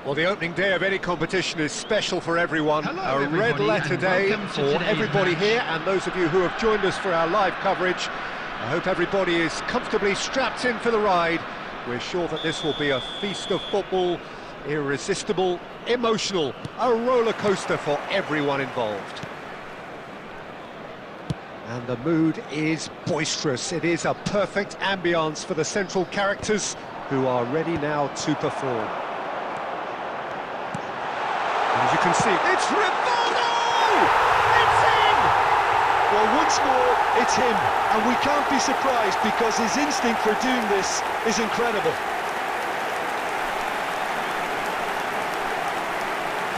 Well, the opening day of any competition is special for everyone. Hello, a red everybody, letter and day welcome to for today's everybody match. here, and those of you who have joined us for our live coverage. I hope everybody is comfortably strapped in for the ride. We're sure that this will be a feast of football, irresistible, emotional, a roller coaster for everyone involved. And the mood is boisterous. It is a perfect ambience for the central characters who are ready now to perform. And as you can see, it's Rivaldo! It's him! Well, once more, it's him, and we can't be surprised because his instinct for doing this is incredible.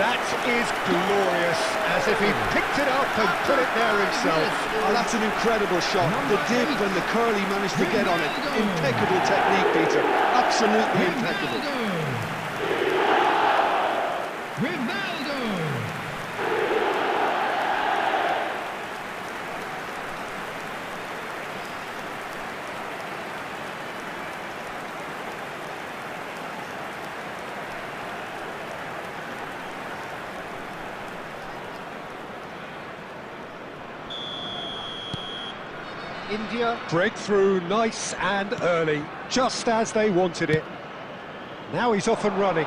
That is glorious, as if he picked it up and put it there himself. Oh, that's an incredible shot. The dip and the curl he managed to get on it. Impeccable technique, Peter. Absolutely impeccable. Rivaldo! India breakthrough nice and early, just as they wanted it. Now he's off and running.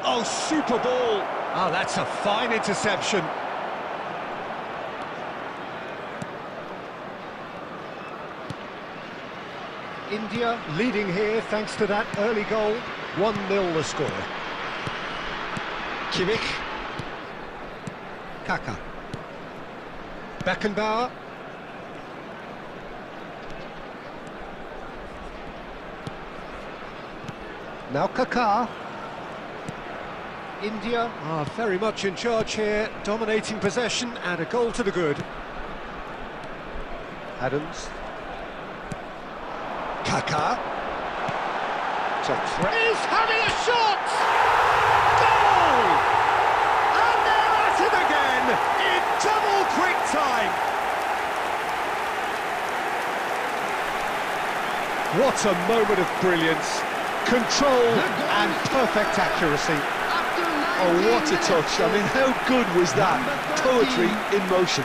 Oh, super ball! Oh, that's a fine interception. India leading here thanks to that early goal. 1-0 the score. Kimmich. Kaka. Beckenbauer. Now Kaka. India are very much in charge here, dominating possession and a goal to the good. Adams. Kaka. Is having a shot! Goal! And they're at it again in double quick time. What a moment of brilliance, control and perfect accuracy. Oh, what a touch. I mean, how good was that? Poetry in motion.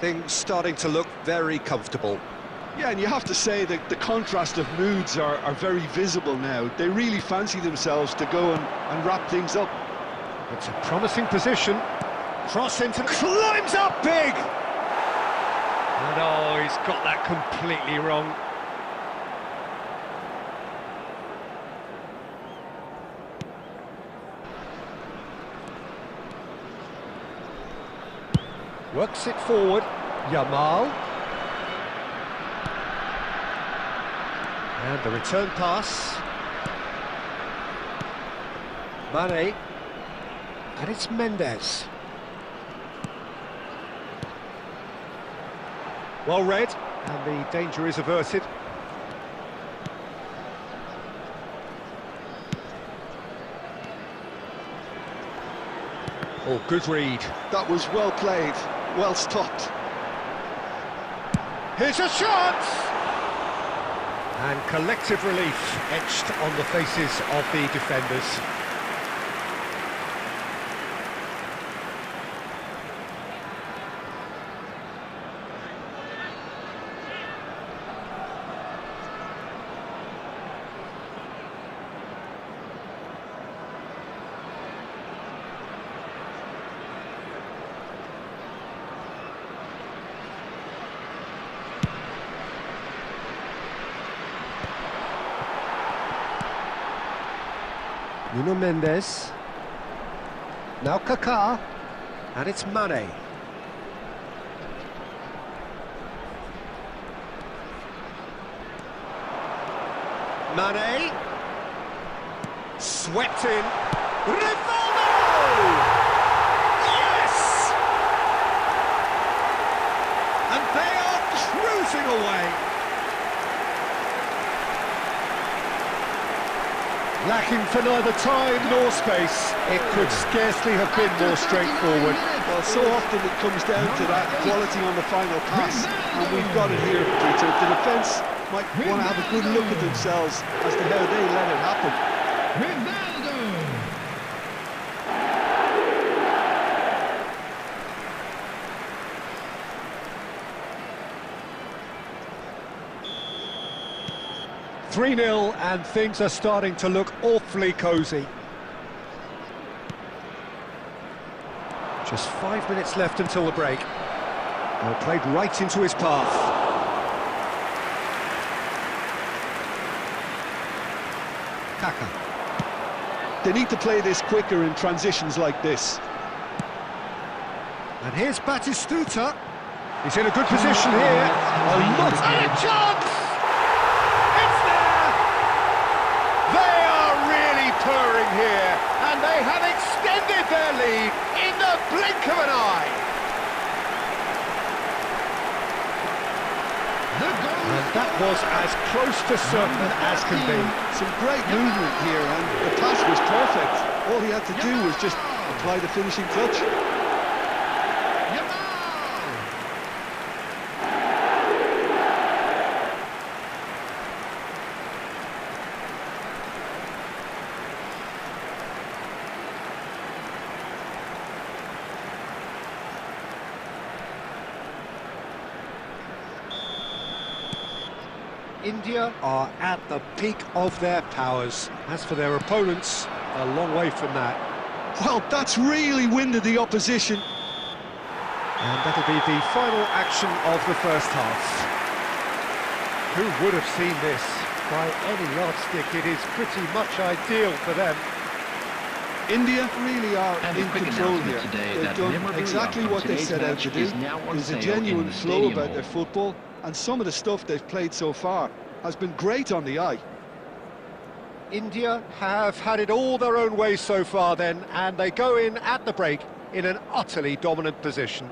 Things starting to look very comfortable. Yeah, and you have to say that the contrast of moods are very visible now. They really fancy themselves to go and wrap things up. It's a promising position. Cross into... climbs up big! And oh, he's got that completely wrong. Works it forward. Yamal. And the return pass. Mane. And it's Mendes. Well read, and the danger is averted. Oh, good read. That was well played, well stopped. Here's a shot! And collective relief etched on the faces of the defenders. Nuno Mendes. Now Kaká. And it's Mane. Mane. Swept in. Rivaldo! Yes! And they are cruising away. Lacking for neither time nor space, it could scarcely have been more straightforward. Well, so often it comes down to that quality on the final pass, and we've got it here, Peter. The defence might want to have a good look at themselves as to how they let it happen. Rivaldo. 3-0 and things are starting to look awfully cosy. Just 5 minutes left until the break. Well, played right into his path. Kaka. They need to play this quicker in transitions like this. And here's Batistuta. He's in a good position here. A lot and a chance! It's there! They are really purring here, and they have extended their lead in the blink of an eye. And that was as close to certain as can be. Some great movement here, and the pass was perfect. All he had to do was just apply the finishing touch. India are at the peak of their powers. As for their opponents, a long way from that. Well, that's really winded the opposition. And that'll be the final action of the first half. Who would have seen this? By any yardstick, it is pretty much ideal for them. India really are And in a quick control announcement here. today They've that done memorabilia exactly from what they today's set out match to do. is now on There's a sale genuine in the flow stadium about hall. their football, and some of the stuff they've played so far has been great on the eye. India have had it all their own way so far then, and they go in at the break in an utterly dominant position.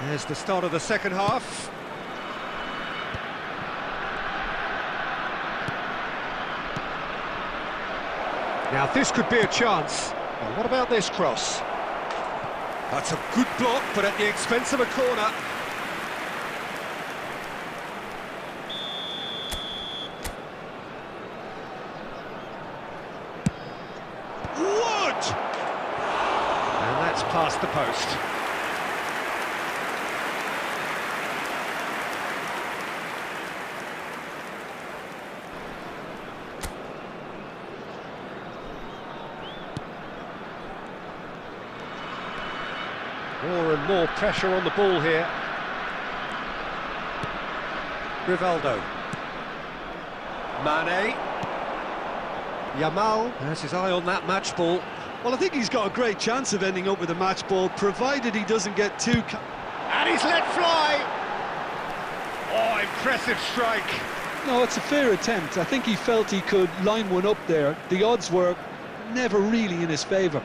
There's the start of the second half. Now this could be a chance. Well, what about this cross? That's a good block, but at the expense of a corner. Wood! And that's past the post. More and more pressure on the ball here. Rivaldo. Mane. Yamal has his eye on that match ball. Well, I think he's got a great chance of ending up with a match ball, provided he doesn't get too... And he's let fly! Oh, impressive strike. No, it's a fair attempt. I think he felt he could line one up there. The odds were never really in his favour.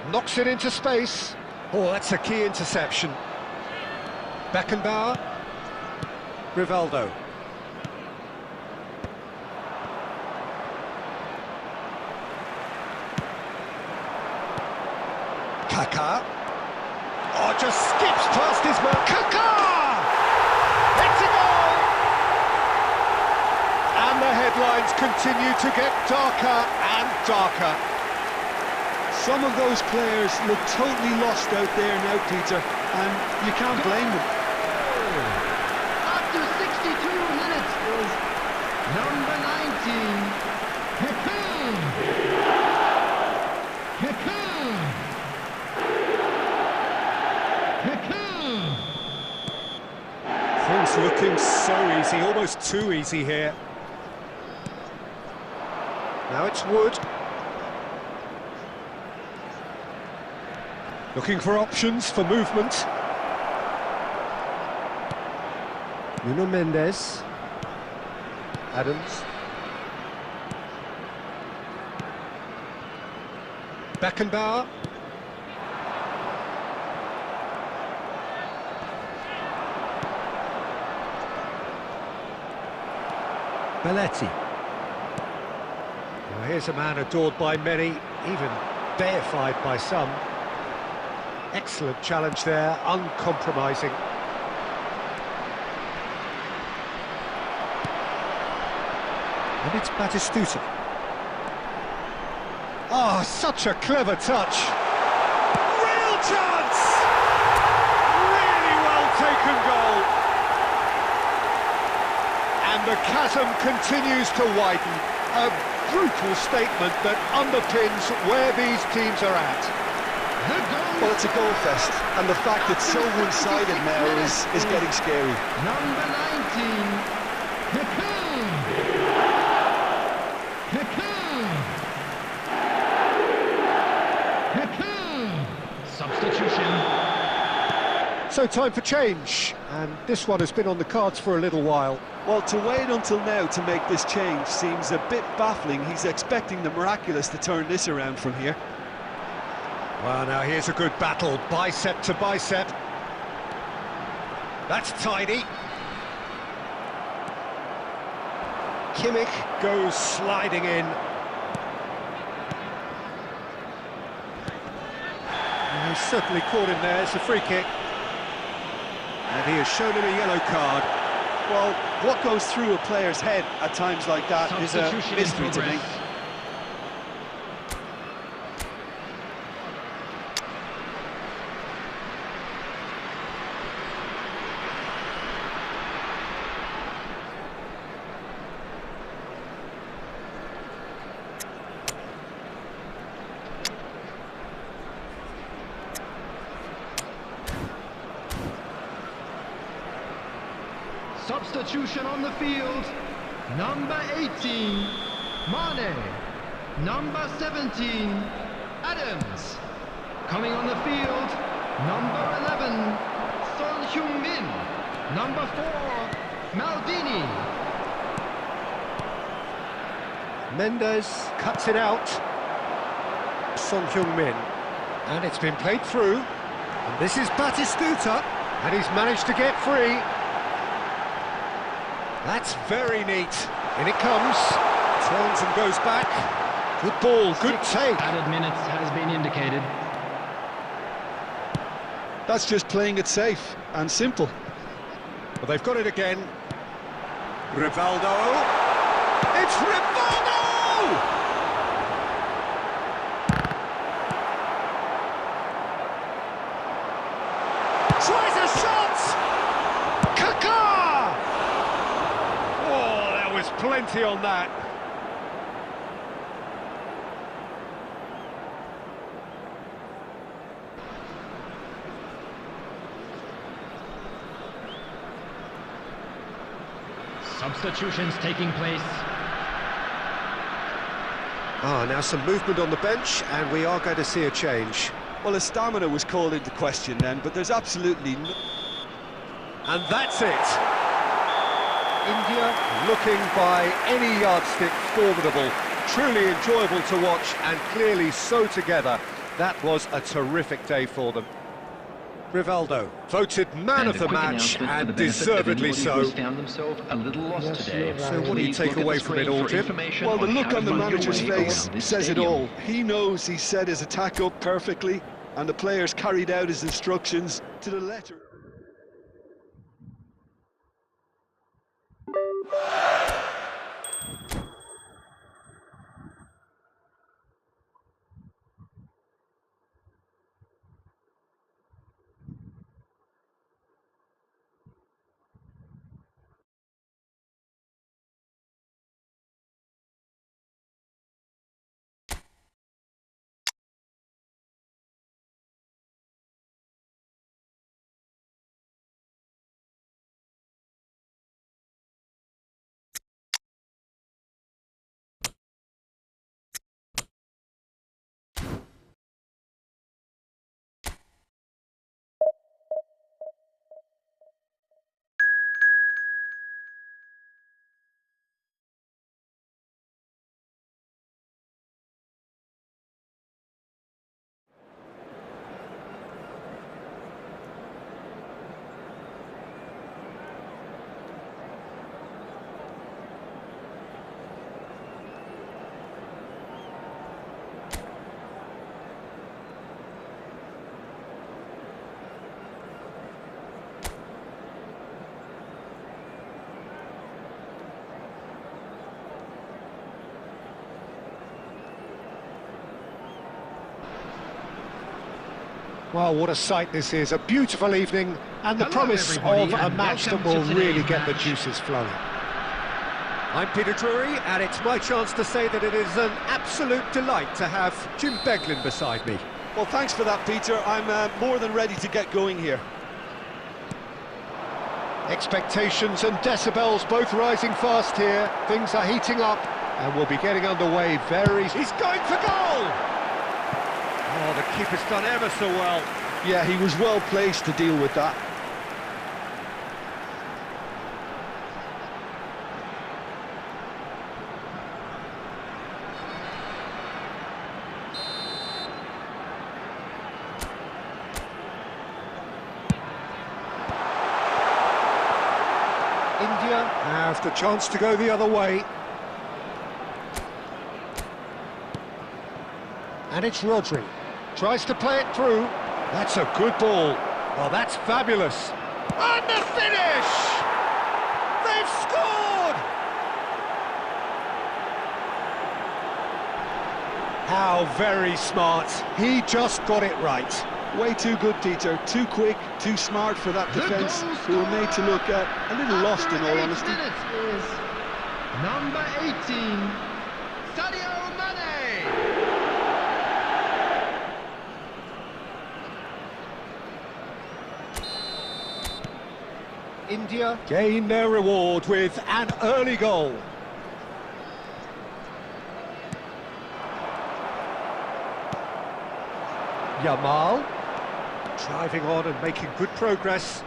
Knocks it into space. Oh, that's a key interception. Beckenbauer. Rivaldo. Kaká. Oh, just skips past his man. Kaká! It's a goal! And the headlines continue to get darker and darker. Some of those players look totally lost out there now, Peter, and you can't blame them. After 62 minutes is number 19, Things looking so easy, almost too easy here. Now it's Wood. Looking for options for movement. Nuno Mendes. Adams. Beckenbauer. Belletti. Well, here's a man adored by many, even deified by some. Excellent challenge there, uncompromising. And it's Batistuta. Oh, such a clever touch. Real chance! Really well taken goal. And the chasm continues to widen. A brutal statement that underpins where these teams are at. Well, it's a goal fest, and the fact it's so one-sided now is getting scary. number 19, substitution. So time for change, and this one has been on the cards for a little while. Well, to wait until now to make this change seems a bit baffling. He's expecting the miraculous to turn this around from here. Well, now here's a good battle, bicep to bicep. That's tidy. Kimmich goes sliding in. And he's certainly caught him there, it's a free kick. And he has shown him a yellow card. Well, what goes through a player's head at times like that is a mystery to me. Substitution on the field, number 18, Mane, number 17, Adams. Coming on the field, number 11, Son Heung-min. Number 4, Maldini. Mendes cuts it out. Son Heung-min. And it's been played through. And this is Batistuta. And he's managed to get free. That's very neat. In it comes. Turns and goes back. Good ball, good take. Added minutes has been indicated. That's just playing it safe and simple. Well, they've got it again. Rivaldo. It's Rivaldo! Tries a shot! Kaká! Oh, there was plenty on that. Substitutions taking place. Now some movement on the bench, and we are going to see a change. Well, his stamina was called into question then, but there's absolutely no... And that's it. India looking by any yardstick formidable. Truly enjoyable to watch, and clearly so together. That was a terrific day for them. Rivaldo, voted man of the match, and deservedly so. Found themselves a little lost today. So what do you take away from it all, Jim? Well, the look on the manager's face says it all. He knows he set his attack up perfectly, and the players carried out his instructions to the letter. Well, what a sight this is. A beautiful evening, and the promise of a match that will really get the juices flowing. I'm Peter Drury, and it's my chance to say that it is an absolute delight to have Jim Beglin beside me. Well, thanks for that, Peter. I'm more than ready to get going here. Expectations and decibels both rising fast here. Things are heating up, and we'll be getting underway very... He's going for goal! Oh, the keeper's done ever so well. Yeah, he was well placed to deal with that. India have the chance to go the other way. And it's Rodri. Tries to play it through. That's a good ball. Well, that's fabulous. And the finish! They've scored! How very smart. He just got it right. Way too good, Peter. Too quick, too smart for that defence, who were made to look a little lost in all honesty. Is number 18, Sadio Mane. India gain their reward with an early goal. Yamal driving on and making good progress.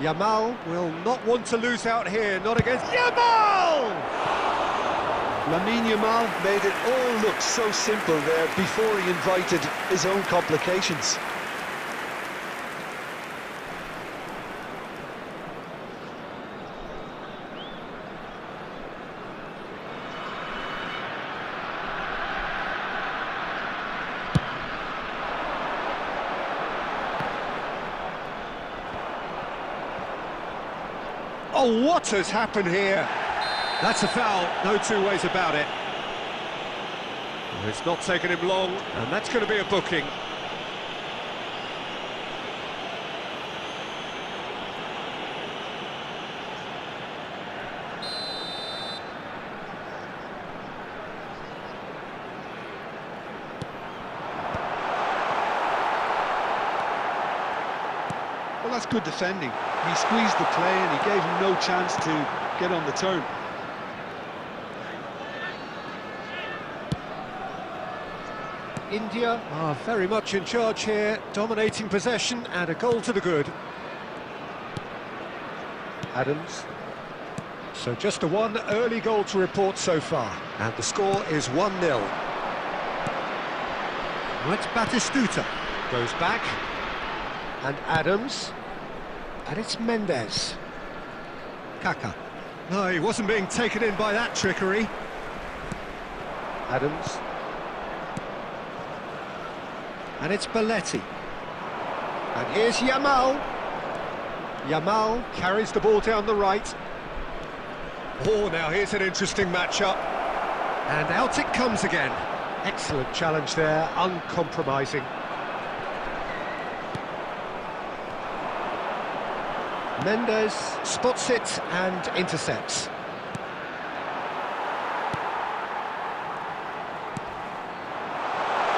Yamal will not want to lose out here, not against Yamal! Lamine Yamal made it all look so simple there before he invited his own complications. Oh, what has happened here? That's a foul, no two ways about it. It's not taken him long, and that's going to be a booking. Well, that's good defending. He squeezed the play and he gave him no chance to get on the turn. India are very much in charge here, dominating possession and a goal to the good. Adams. So just a one early goal to report so far, and the score is 1-0. Right, Batistuta goes back, and Adams, and it's Mendes. Kaka. No, he wasn't being taken in by that trickery. Adams. And it's Belletti. And here's Yamal. Yamal carries the ball down the right. Oh, now here's an interesting matchup. And out it comes again. Excellent challenge there, uncompromising. Mendes spots it and intercepts.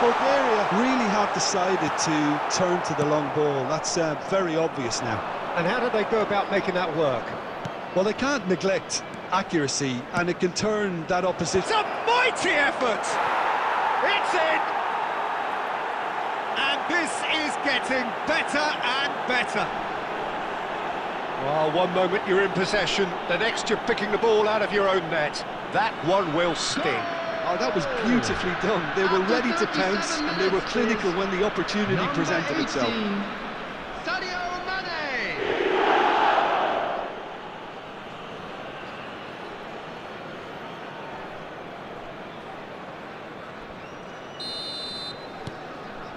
Bulgaria really have decided to turn to the long ball. That's very obvious now. And how do they go about making that work? Well, they can't neglect accuracy, and it can turn that opposition. It's a mighty effort! It's in! And this is getting better and better. Well, one moment you're in possession, the next you're picking the ball out of your own net. That one will sting. Oh, that was beautifully done. They were ready to pounce, and they were clinical when the opportunity presented itself. Sadio Mane.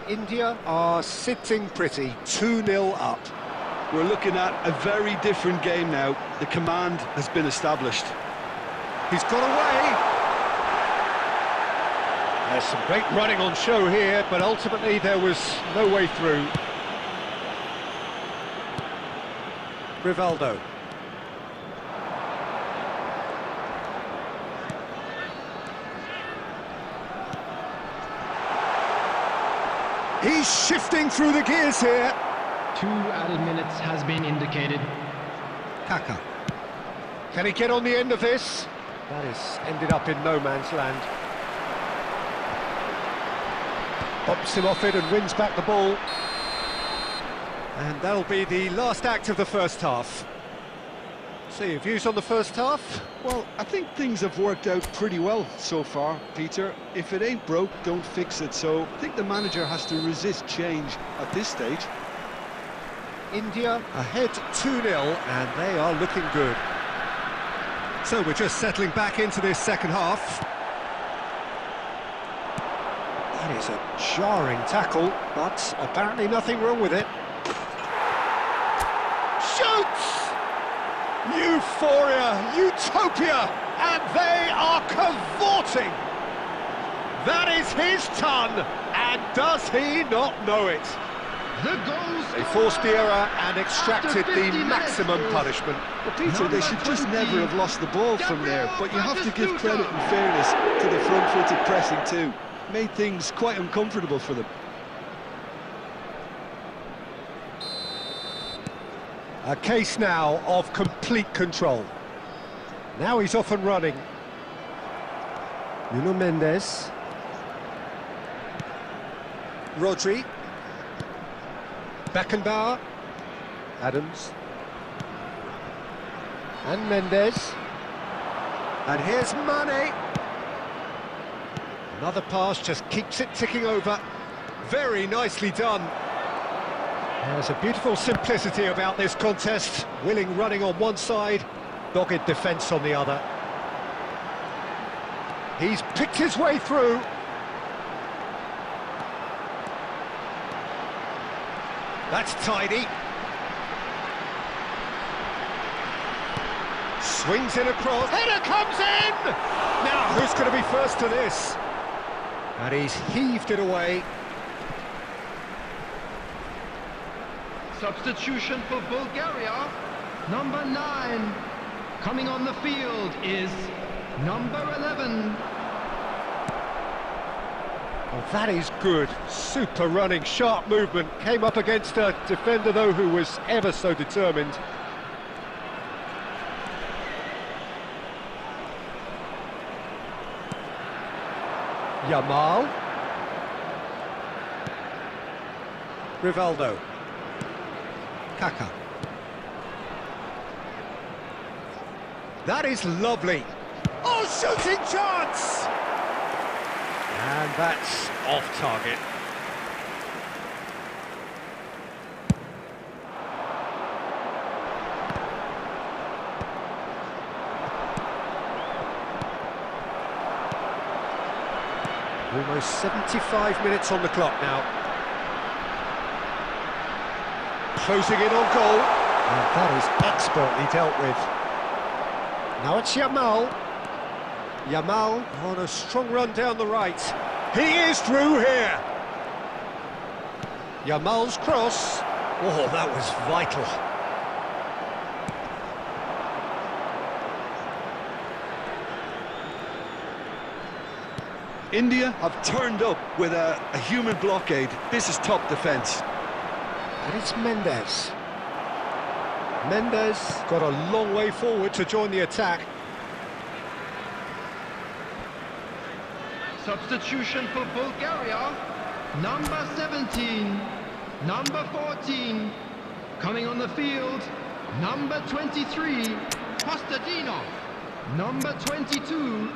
India are sitting pretty, 2-0 up. We're looking at a very different game now. The command has been established. He's got away. There's some great running on show here, but ultimately there was no way through. Rivaldo. He's shifting through the gears here. 2 added minutes has been indicated. Kaka. Can he get on the end of this? That has ended up in no man's land. Pops him off it and wins back the ball. And that'll be the last act of the first half. So, your views on the first half? Well, I think things have worked out pretty well so far, Peter. If it ain't broke, don't fix it. So I think the manager has to resist change at this stage. India ahead 2-0, and they are looking good. So we're just settling back into this second half. That is a jarring tackle, but apparently nothing wrong with it. Shoots! Euphoria, utopia, and they are cavorting. That is his ton, and does he not know it? The goals. They forced the error and extracted the maximum punishment. Well, Peter, they should just never have lost the ball from there, but you have to give credit and fairness to the front-footed pressing too. Made things quite uncomfortable for them. A case now of complete control. Now he's off and running. Nuno Mendes. Rodri. Beckenbauer. Adams. And Mendes. And here's Mane. Another pass, just keeps it ticking over. Very nicely done. There's a beautiful simplicity about this contest. Willing running on one side, dogged defence on the other. He's picked his way through. That's tidy. Swings in across. Header comes in! Now, who's going to be first to this? And he's heaved it away. Substitution for Bulgaria. Number 9. Coming on the field is number 11. Well, that is good. Super running, sharp movement. Came up against a defender, though, who was ever so determined. Yamal. Rivaldo. Kaka. That is lovely. Oh, shooting chance! And that's off target. Almost 75 minutes on the clock now. Closing in on goal. And that is expertly dealt with. Now it's Yamal. Yamal on a strong run down the right. He is through here. Yamal's cross. Oh, that was vital. India have turned up with a human blockade. This is top defence. And it's Mendes. Mendes got a long way forward to join the attack. Substitution for Bulgaria. Number 17. Number 14. Coming on the field. Number 23. Kostadinov. Number 22.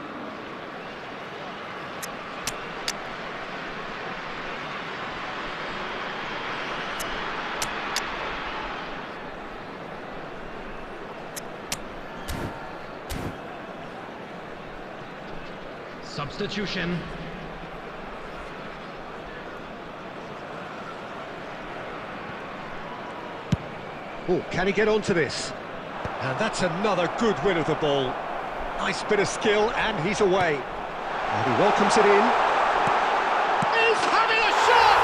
Substitution. Oh, can he get onto this? And that's another good win of the ball. Nice bit of skill, and he's away. And he welcomes it in. He's having a shot!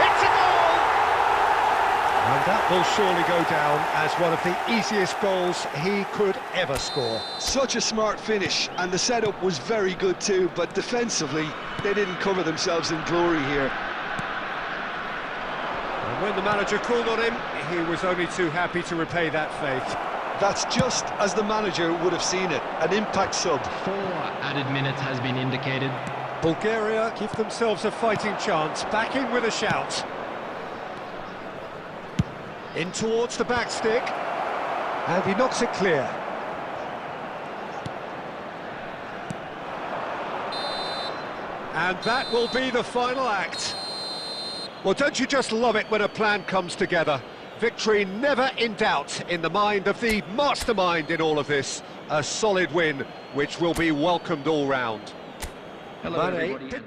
It's a goal! And that will surely go down as one of the easiest goals he could ever score. Such a smart finish, and the setup was very good too, but defensively, they didn't cover themselves in glory here. And when the manager called on him, he was only too happy to repay that faith. That's just as the manager would have seen it, an impact sub. 4 added minutes has been indicated. Bulgaria give themselves a fighting chance, back in with a shout. In towards the back stick, and he knocks it clear. And that will be the final act. Well, don't you just love it when a plan comes together? Victory never in doubt in the mind of the mastermind in all of this. A solid win, which will be welcomed all round. Hello, everybody.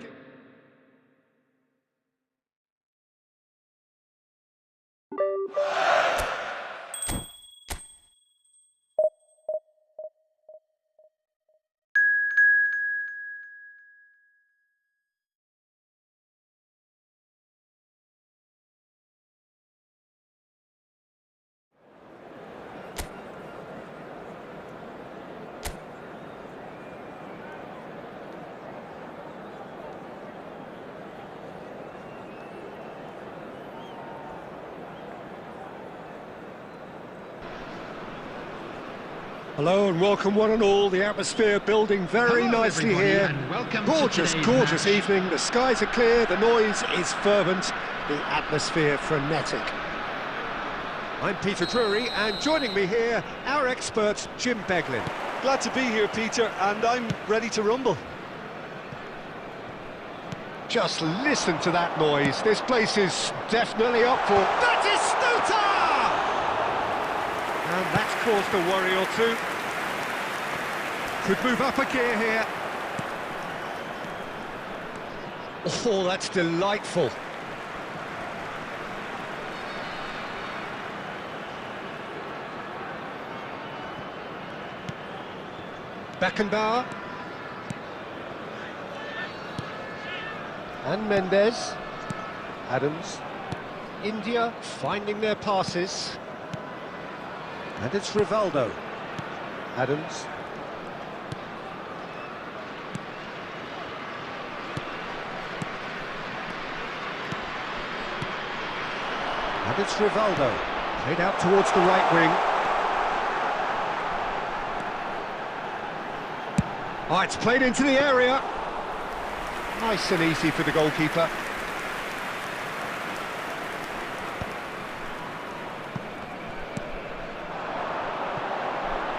Hello and welcome one and all. The atmosphere building very nicely here. Gorgeous, gorgeous evening. The skies are clear, the noise is fervent, the atmosphere frenetic. I'm Peter Drury, and joining me here, our expert, Jim Beglin. Glad to be here, Peter, and I'm ready to rumble. Just listen to that noise. This place is definitely up for Batistuta! And that's caused a worry or two. Could move up a gear here. Oh, that's delightful. Beckenbauer. And Mendes. Adams. India finding their passes. And it's Rivaldo. Adams. And it's Rivaldo. Played out towards the right wing. Oh, it's played into the area. Nice and easy for the goalkeeper.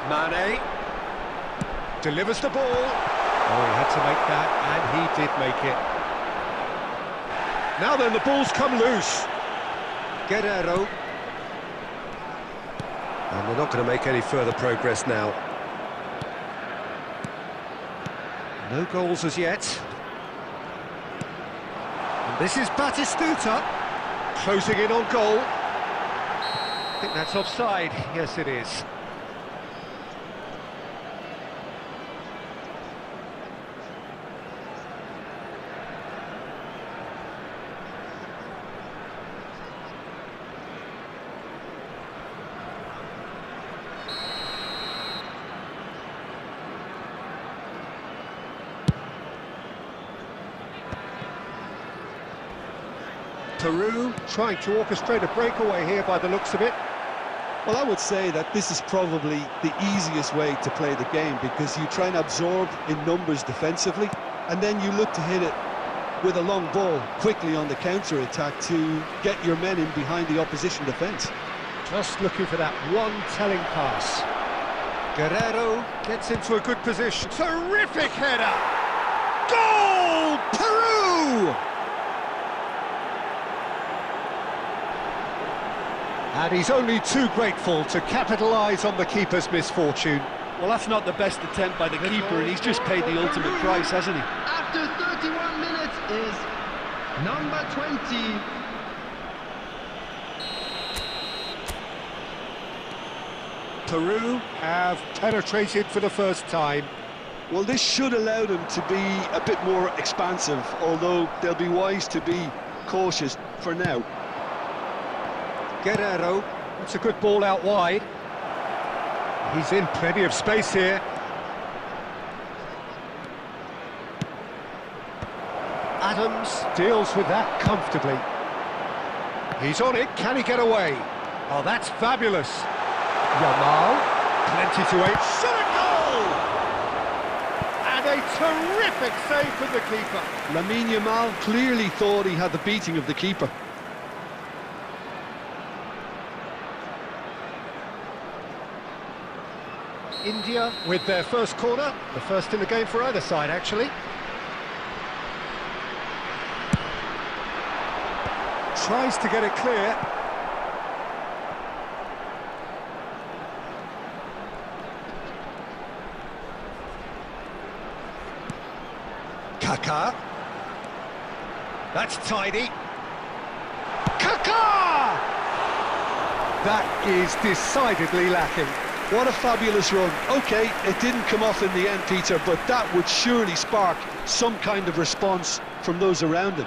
Mane delivers the ball. Oh, he had to make that, and he did make it. Now then, the ball's come loose. Guerrero. And they're not going to make any further progress now. No goals as yet. And this is Batistuta, closing in on goal. I think that's offside. Yes, it is. Peru trying to orchestrate a breakaway here by the looks of it. Well, I would say that this is probably the easiest way to play the game, because you try and absorb in numbers defensively, and then you look to hit it with a long ball quickly on the counter-attack to get your men in behind the opposition defence. Just looking for that one telling pass. Guerrero gets into a good position. Terrific header! Goal! Peru! And he's only too grateful to capitalise on the keeper's misfortune. Well, that's not the best attempt by the keeper, and he's just paid the ultimate price, hasn't he? After 31 minutes is number 20. Peru have penetrated for the first time. Well, this should allow them to be a bit more expansive, although they'll be wise to be cautious for now. Guerrero, that's a good ball out wide. He's in plenty of space here. Adams deals with that comfortably. He's on it, can he get away? Oh, that's fabulous. Yamal, plenty to aim. Shot a goal! And a terrific save from the keeper. Lamine Yamal clearly thought he had the beating of the keeper. India with their first corner, the first in the game for either side, actually. Tries to get it clear. Kaká. That's tidy. Kaká! That is decidedly lacking. What a fabulous run. OK, it didn't come off in the end, Peter, but that would surely spark some kind of response from those around him.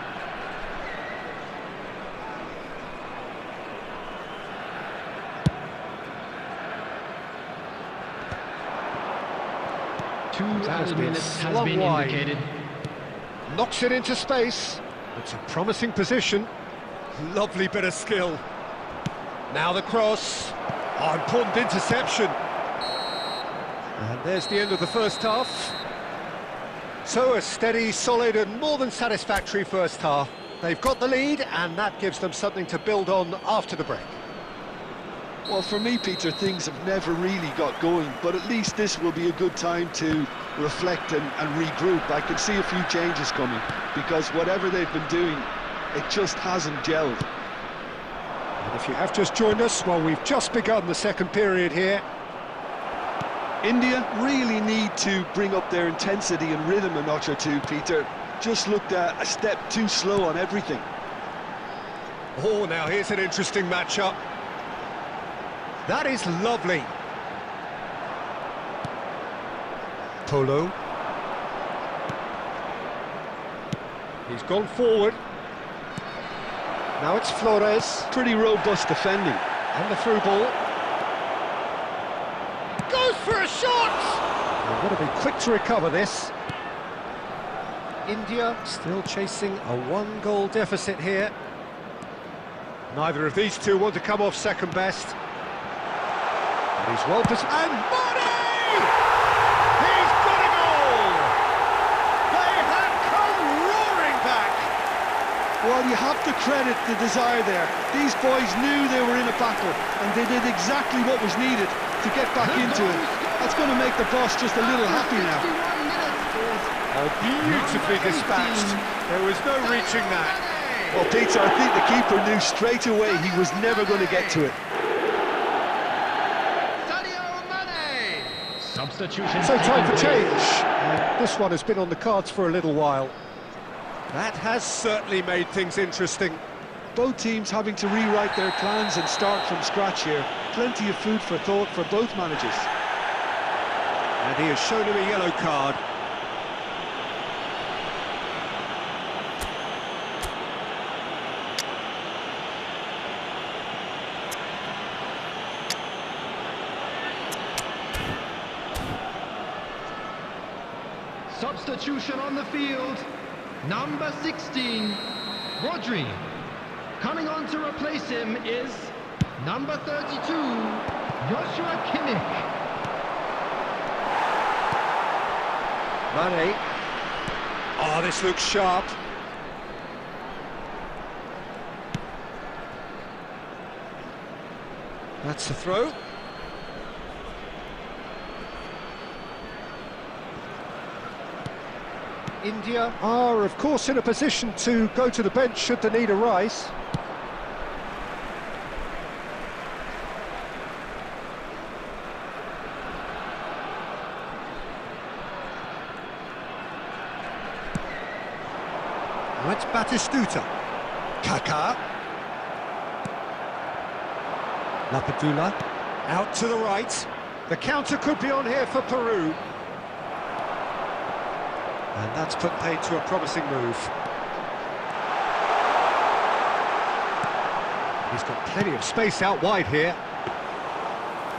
Two added minutes has been indicated. Knocks it into space. It's a promising position. Lovely bit of skill. Now the cross. Oh, important interception. And there's the end of the first half. So a steady, solid and more than satisfactory first half. They've got the lead and that gives them something to build on after the break. Well, for me, Peter, things have never really got going, but at least this will be a good time to reflect and regroup. I can see a few changes coming, because whatever they've been doing, it just hasn't gelled. And if you have just joined us, well, we've just begun the second period here. India really need to bring up their intensity and rhythm a notch or two, Peter. Just looked a step too slow on everything. Oh, now here's an interesting matchup. That is lovely. Polo. He's gone forward. Now it's Flores. Pretty robust defending. And the through ball. Goes for a shot! They've got to be quick to recover this. India still chasing a one-goal deficit here. Neither of these two want to come off second best. And he's well positioned. And Body! He's got a goal! They have come roaring back! Well, you have to credit the desire there. These boys knew they were in a battle, and they did exactly what was needed to get back into it. That's going to make the boss just a little happy now. Oh, beautifully dispatched. There was no reaching that. Well, Peter, I think the keeper knew straight away he was never going to get to it. Substitution. So time for change. And this one has been on the cards for a little while. That has certainly made things interesting. Both teams having to rewrite their plans and start from scratch here. Plenty of food for thought for both managers. And he has shown him a yellow card. Substitution on the field. Number 16, Rodri. Coming on to replace him is number 32, Joshua Kimmich. Mane. Oh, this looks sharp. That's the throw. India are, of course, in a position to go to the bench should the need arise. Now it's Batistuta. Kaká. Lapadula. Out to the right. The counter could be on here for Peru. And that's put paid to a promising move. He's got plenty of space out wide here.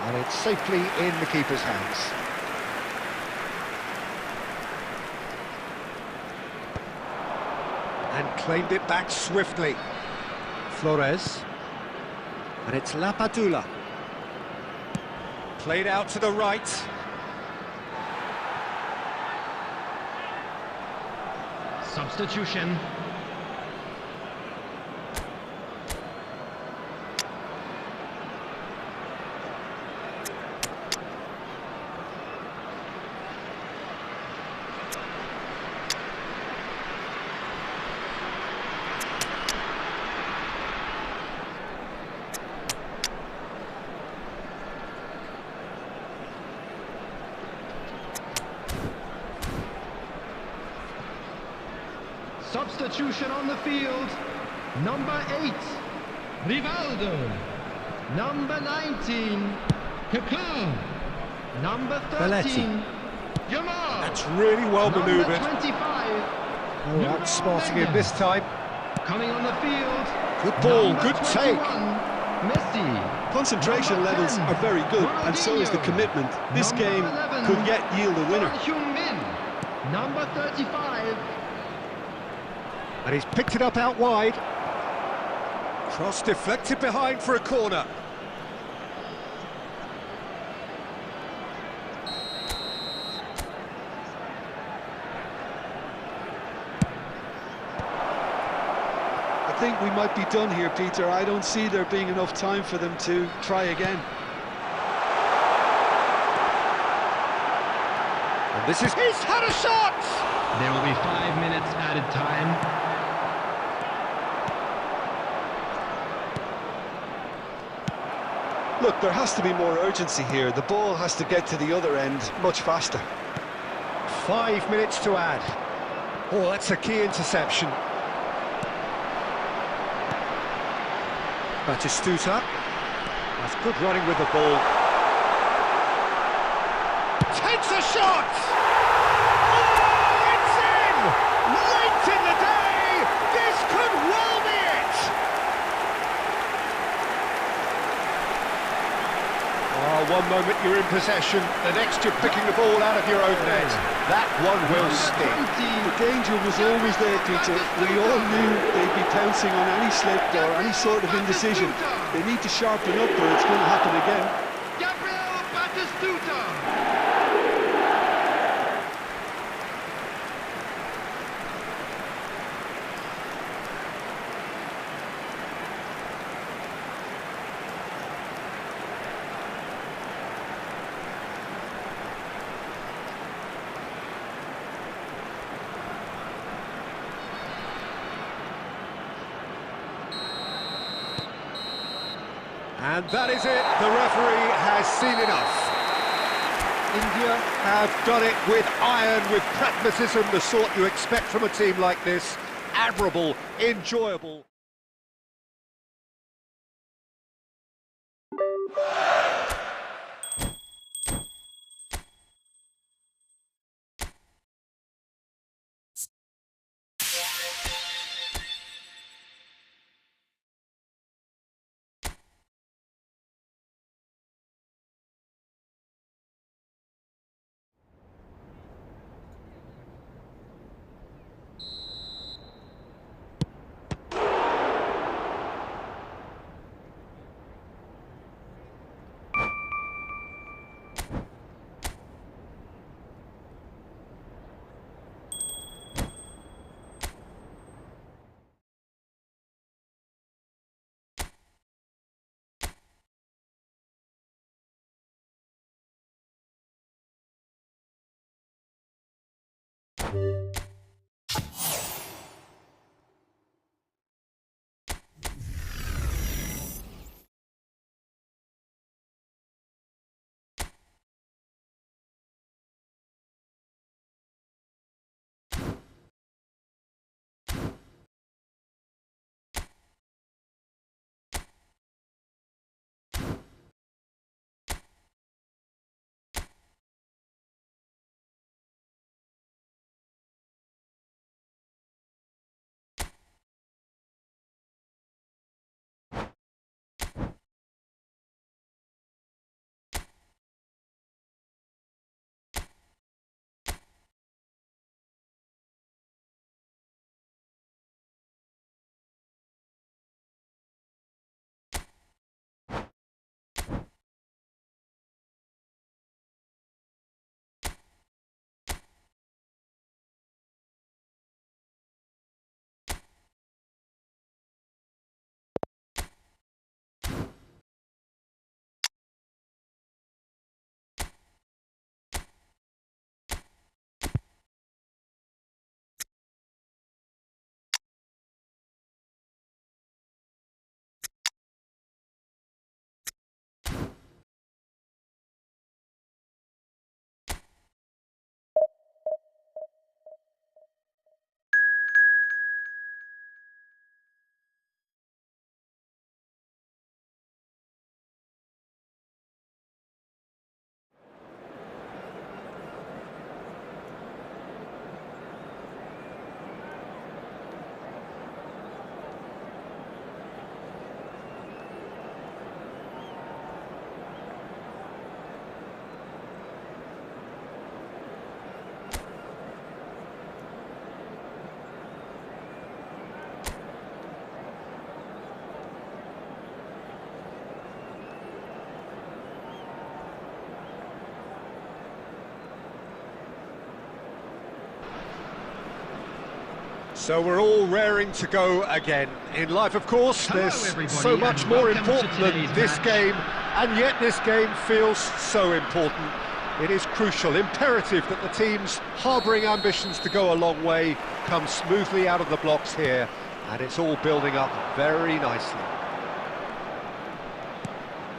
And it's safely in the keeper's hands. And claimed it back swiftly. Flores. And it's Lapadula. Played out to the right. Substitution. Substitution on the field. Number 8, Rivaldo. Number 19, Kaká. Number 13, Jamal. That's really well manoeuvred. Number 25. Oh, outsmarting him this time. Coming on the field. Good ball, Number good 21, take. Messi. Concentration Number levels 10, are very good, and so is the commitment. This Number game 11, could yet yield a winner. Min. Number 35. And he's picked it up out wide. Cross deflected behind for a corner. I think we might be done here, Peter. I don't see there being enough time for them to try again. And this is... He's had a shot! There will be 5 minutes added time. Look, there has to be more urgency here. The ball has to get to the other end much faster. 5 minutes to add. Oh, that's a key interception. Batistuta. That's good running with the ball. Takes a shot! Oh, it's in! Late in the day! This could well be it! Oh, one moment you're in possession, the next you're picking the ball out of your own net. That one will sting. The danger was always there, Peter. We all knew they'd be pouncing on any slip or any sort of indecision. They need to sharpen up or it's going to happen again. And that is it, the referee has seen enough. India have done it with iron, with pragmatism, the sort you expect from a team like this. Admirable, enjoyable. So we're all raring to go again. In life, of course, Hello, there's everybody, so much and more welcome to important than today's this match. game, and yet this game feels so important. It is crucial, imperative that the teams harbouring ambitions to go a long way come smoothly out of the blocks here, and it's all building up very nicely.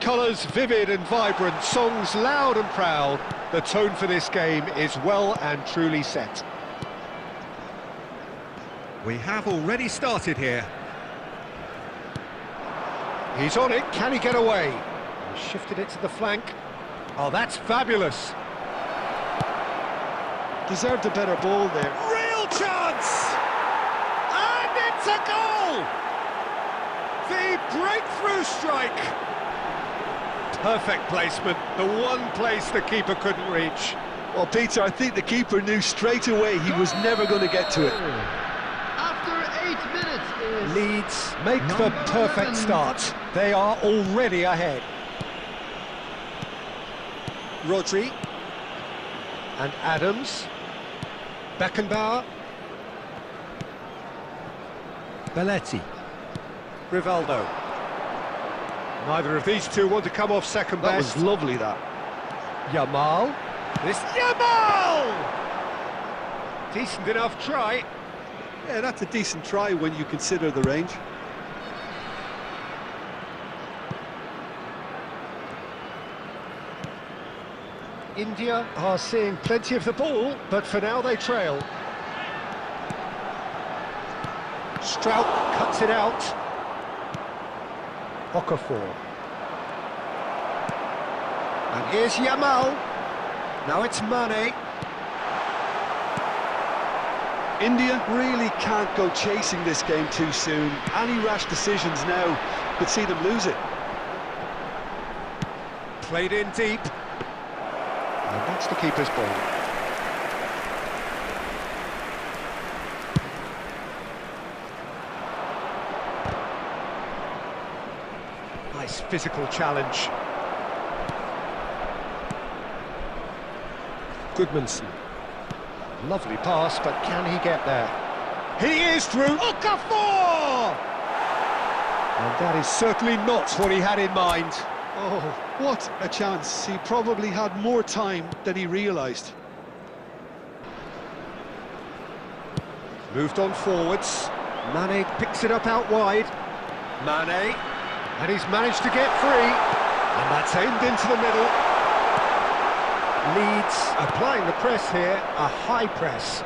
Colours vivid and vibrant, songs loud and proud. The tone for this game is well and truly set. We have already started here. He's on it, can he get away? He shifted it to the flank. Oh, that's fabulous. Deserved a better ball there. Real chance! And it's a goal! The breakthrough strike! Perfect placement, the one place the keeper couldn't reach. Well, Peter, I think the keeper knew straight away he was never going to get to it. After 8 minutes is Leeds make the Number perfect 11. start. They are already ahead. Rodri. And Adams. Beckenbauer. Belletti. Rivaldo. Neither of these two want to come off second That best. was lovely, that. Yamal. This Yamal! Decent enough try. Yeah, that's a decent try when you consider the range. India are seeing plenty of the ball, but for now they trail. Strout cuts it out. Okafor. And here's Yamal. Now it's Mane. India really can't go chasing this game too soon. Any rash decisions now could see them lose it. Played in deep. And that's the keeper's ball. Nice physical challenge. Goodmanson. Lovely pass, but can he get there? He is through. Okafor! And that is certainly not what he had in mind. Oh, what a chance. He probably had more time than he realised. Moved on forwards. Mane picks it up out wide. Mane. And he's managed to get free. And that's aimed into the middle. Leeds applying the press here, a high press.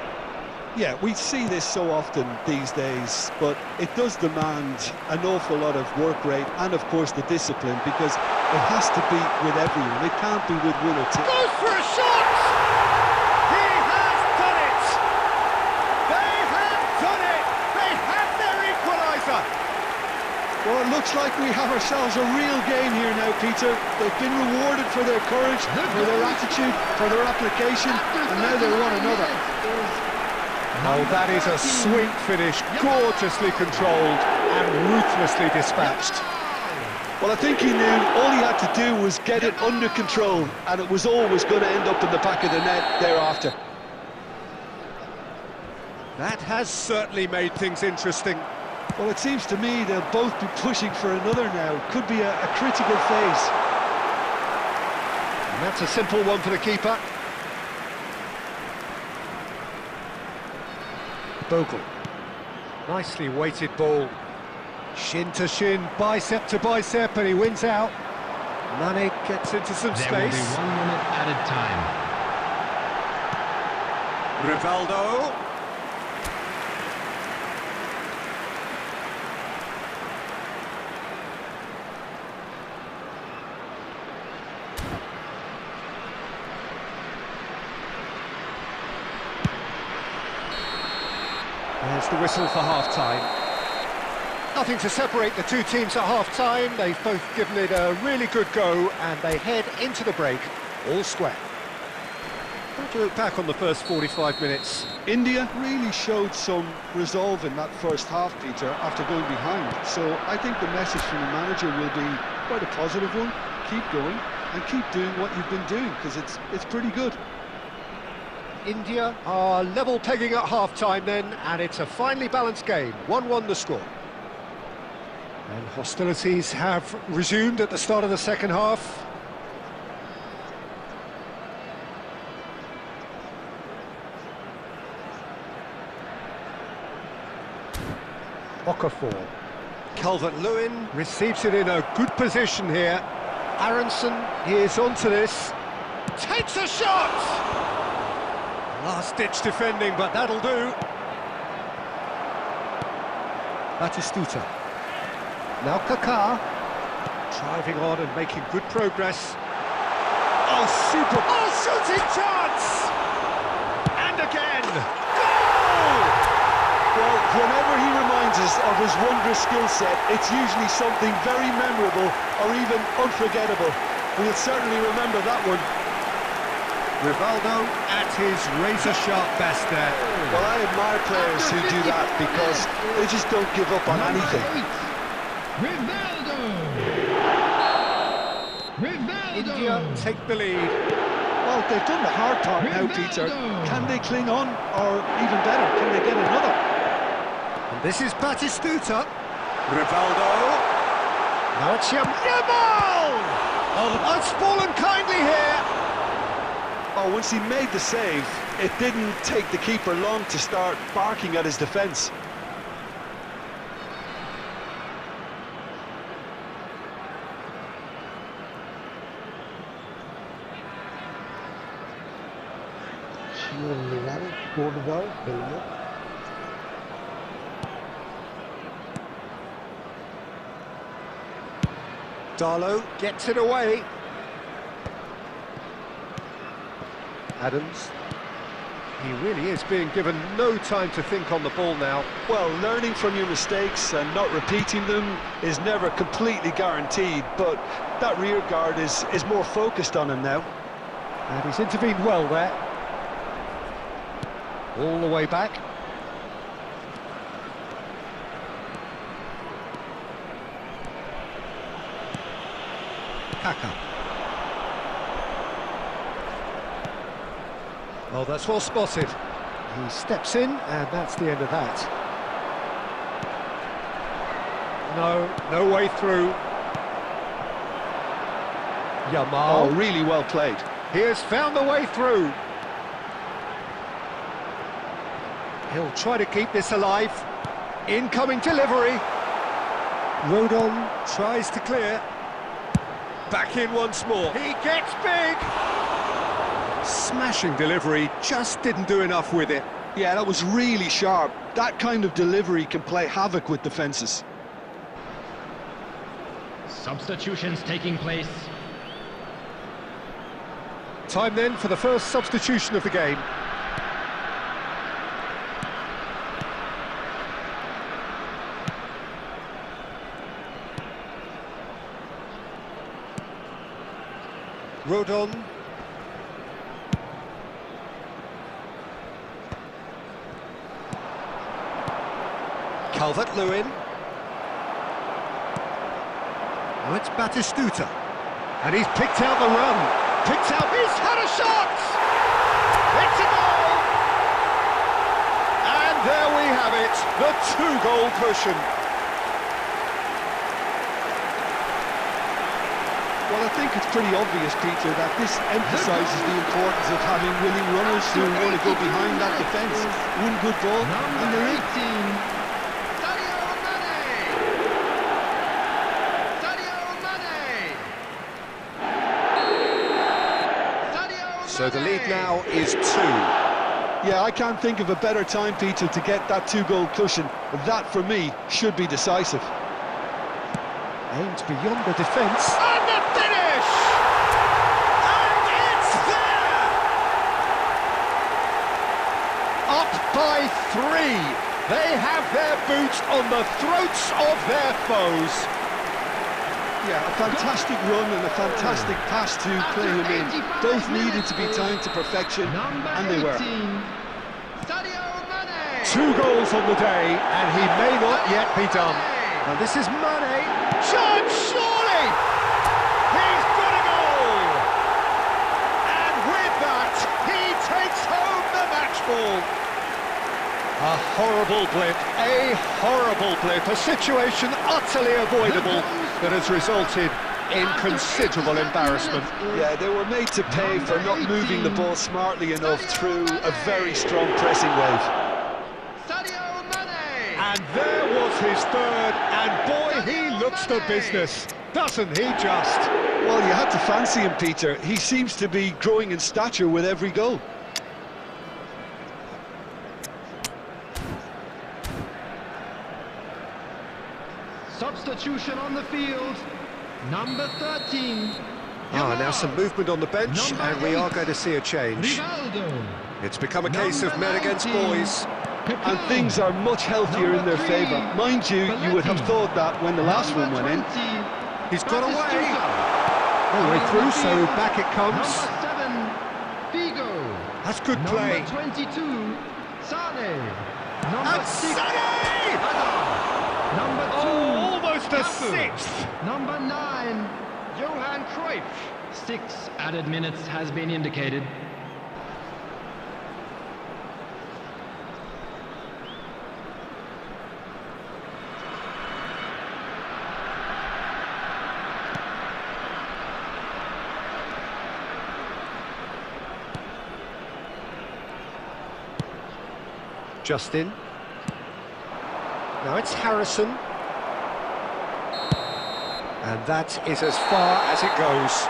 Yeah, we see this so often these days, but it does demand an awful lot of work rate and, of course, the discipline, because it has to be with everyone. It can't be with one or two. Goes for a shot! He has done it! They have done it! They have their equaliser! Well, it looks like we have ourselves a real game here now, Peter. They've been rewarded for their courage, for their attitude, for their application, and now they want another. Oh, that is a sweet finish, gorgeously controlled and ruthlessly dispatched. Well, I think he knew all he had to do was get it under control, and it was always going to end up in the back of the net thereafter. That has certainly made things interesting. Well, it seems to me they'll both be pushing for another now. Could be a critical phase. And that's a simple one for the keeper. Bogle. Nicely weighted ball. Shin to shin, bicep to bicep, and he wins out. Mane gets into some There will be space. 1 minute added time. Rivaldo. There's the whistle for half-time. Nothing to separate the two teams at half-time. They've both given it a really good go, and they head into the break all square. How do you look back on the first 45 minutes? India really showed some resolve in that first half, Peter, after going behind. So I think the message from the manager will be quite a positive one. Keep going and keep doing what you've been doing, because it's pretty good. India are level pegging at half-time then, and it's a finely balanced game, 1-1 the score. And hostilities have resumed at the start of the second half. Okafor. Calvert-Lewin receives it in a good position here. Aronson, he is onto this. Takes a shot! Last-ditch defending, but that'll do. Batistuta. Now Kaká. Driving on and making good progress. Oh, super! Oh, shooting chance! And again! Goal! Well, whenever he reminds us of his wondrous skill set, it's usually something very memorable or even unforgettable. We'll certainly remember that one. Rivaldo at his razor-sharp best there. Well, I admire players who do that because they just don't give up on anything. Rivaldo! India take the lead. Well, they've done the hard part now, Peter. Can they cling on, or even better, can they get another? And this is Batistuta. Rivaldo. Now it's Yamal! Oh, it's fallen kindly here. Oh, once he made the save, it didn't take the keeper long to start barking at his defence. Darlow gets it away. Adams. He really is being given no time to think on the ball now. Well, learning from your mistakes and not repeating them is never completely guaranteed, but that rear guard is more focused on him now. And he's intervened well there. All the way back. Kaká. Oh, that's well spotted. He steps in, and that's the end of that. No way through. Yamal. Oh, really well played. He has found the way through. He'll try to keep this alive. Incoming delivery. Rodon tries to clear. Back in once more. He gets big. Smashing delivery, just didn't do enough with it. Yeah, that was really sharp. That kind of delivery can play havoc with defences. Substitutions taking place. Time then for the first substitution of the game. Rodon. Calvert-Lewin. Now it's Batistuta. And he's picked out the run. Picked out, he's had a shot! It's a goal! And there we have it, the two-goal cushion. Well, I think it's pretty obvious, Peter, that this emphasises the importance of having willing runners who want to go behind that defence. One good ball, and they're in. So the lead now is 2. Yeah, I can't think of a better time, Peter, to get that two-goal cushion. That, for me, should be decisive. Aimed beyond the defence. And the finish! And it's there! Up by 3. They have their boots on the throats of their foes. Yeah, a fantastic run and a fantastic pass to play him in. Both needed to be timed to perfection, and they were. 2 goals on the day, and he may not yet be done. And this is Mane. Shot, surely! He's got a goal! And with that, he takes home the horrible blip, a situation utterly avoidable that has resulted in considerable embarrassment. Yeah, they were made to pay for not moving the ball smartly enough through a very strong pressing wave. And there was his third, and boy, he looks the business, doesn't he just? Well, you had to fancy him, Peter. He seems to be growing in stature with every goal. Substitution on the field, number 13. Now some movement on the bench, and we are going to see a change. Rivaldo. It's become a case of men against boys. And things are much healthier in their favour. Mind you, you would have thought that when the last one went in. He's got away. All the way through, so back it comes. Number 7, Figo. That's good play. Number 22, Sane. Number And 6, Sané! Number 2, Almost a Cafu. sixth. Number 9, Johan Cruyff. 6 added minutes has been indicated. Justin. Now it's Harrison. And that is as far as it goes.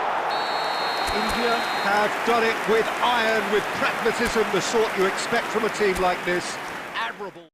India have done it with iron, with pragmatism, the sort you expect from a team like this. Admirable.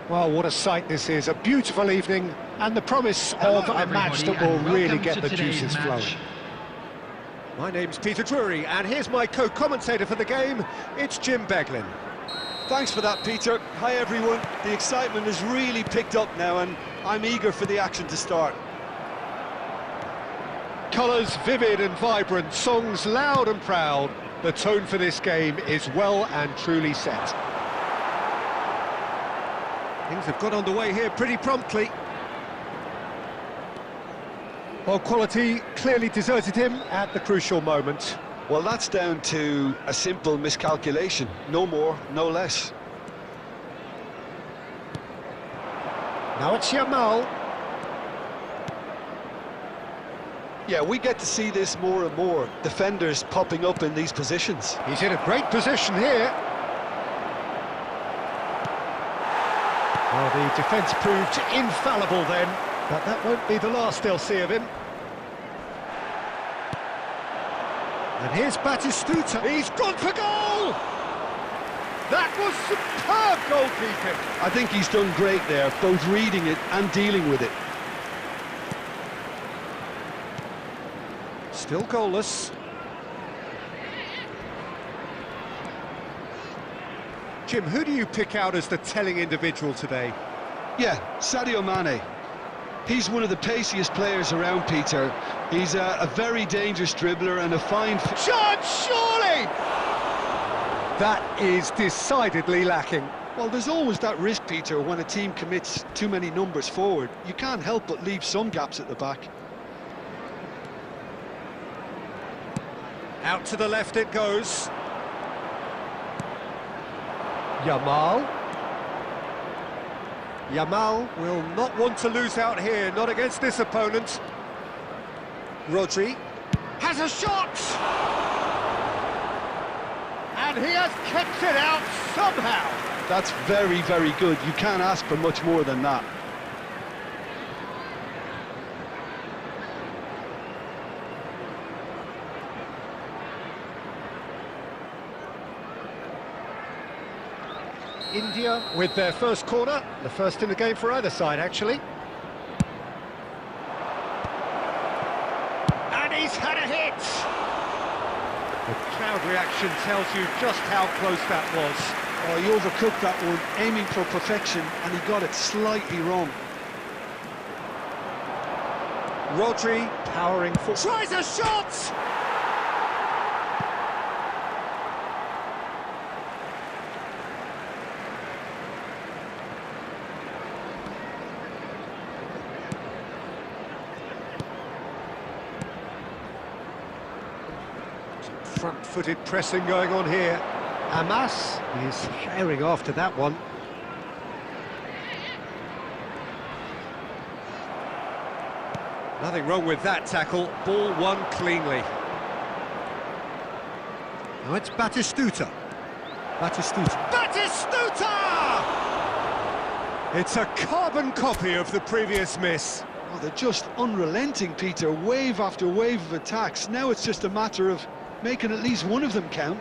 Well, what a sight this is. A beautiful evening and the promise of a match that will really get the juices flowing. My name's Peter Drury, and here's my co-commentator for the game. It's Jim Beglin. Thanks for that, Peter. Hi, everyone. The excitement has really picked up now, and I'm eager for the action to start. Colours vivid and vibrant, songs loud and proud. The tone for this game is well and truly set. Things have got underway here pretty promptly. Well, quality clearly deserted him at the crucial moment. Well, that's down to a simple miscalculation. No more, no less. Now it's Yamal. Yeah, we get to see this more and more. Defenders popping up in these positions. He's in a great position here. Well, the defence proved infallible then, but that won't be the last they'll see of him. And here's Batistuta. He's gone for goal! That was superb goalkeeping. I think he's done great there, both reading it and dealing with it. Still goalless. Jim, who do you pick out as the telling individual today? Yeah, Sadio Mane. He's one of the paciest players around, Peter. He's a very dangerous dribbler and a fine... Shot, surely! That is decidedly lacking. Well, there's always that risk, Peter, when a team commits too many numbers forward. You can't help but leave some gaps at the back. Out to the left it goes. Yamal. Yamal will not want to lose out here, not against this opponent. Rodri has a shot! And he has kept it out somehow. That's very, very good. You can't ask for much more than that. India with their first corner, the first in the game for either side, actually. And he's had a hit! The crowd reaction tells you just how close that was. Oh, he overcooked that one, aiming for perfection, and he got it slightly wrong. Rodri powering forward. Tries a shot! Front-footed pressing going on here. Hamas is herring after that one. Nothing wrong with that tackle. Ball won cleanly. Now it's Batistuta. Batistuta! It's a carbon copy of the previous miss. Oh, they're just unrelenting, Peter. Wave after wave of attacks. Now it's just a matter of making at least one of them count.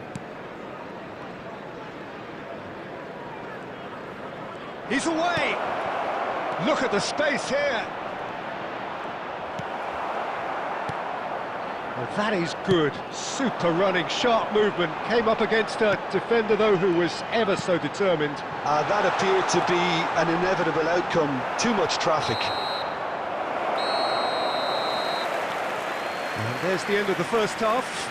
He's away! Look at the space here! Well, that is good. Super running, sharp movement. Came up against a defender, though, who was ever so determined. That appeared to be an inevitable outcome. Too much traffic. And there's the end of the first half.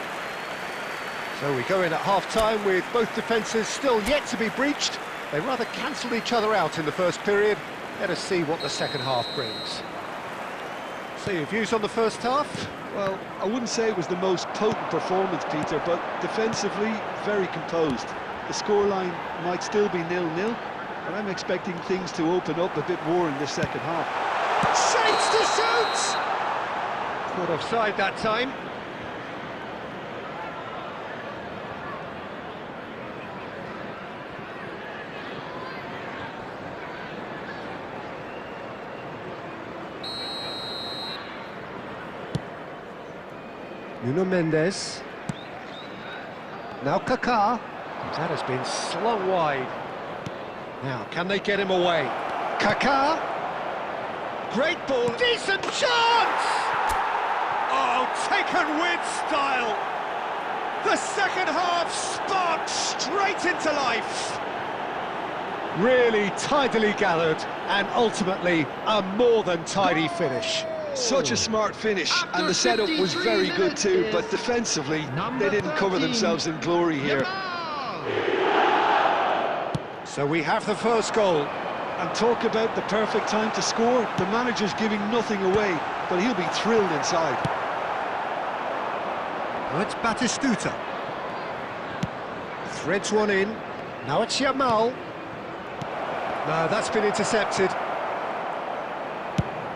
So we go in at half-time with both defences still yet to be breached. They rather cancelled each other out in the first period. Let us see what the second half brings. So your views on the first half? Well, I wouldn't say it was the most potent performance, Peter, but defensively, very composed. The scoreline might still be 0-0, but I'm expecting things to open up a bit more in the second half. Shapes to shoot! Caught offside that time. Nuno Mendes. Now Kaká. That has been slung wide. Now, can they get him away? Kaká. Great ball. Decent chance! Oh, taken with style. The second half sparked straight into life. Really tidily gathered and ultimately a more than tidy finish. Such a smart finish, and the setup was very good too, but defensively, they didn't cover themselves in glory here. So we have the first goal. And talk about the perfect time to score. The manager's giving nothing away, but he'll be thrilled inside. Now it's Batistuta. Threads one in. Now it's Yamal. No, that's been intercepted.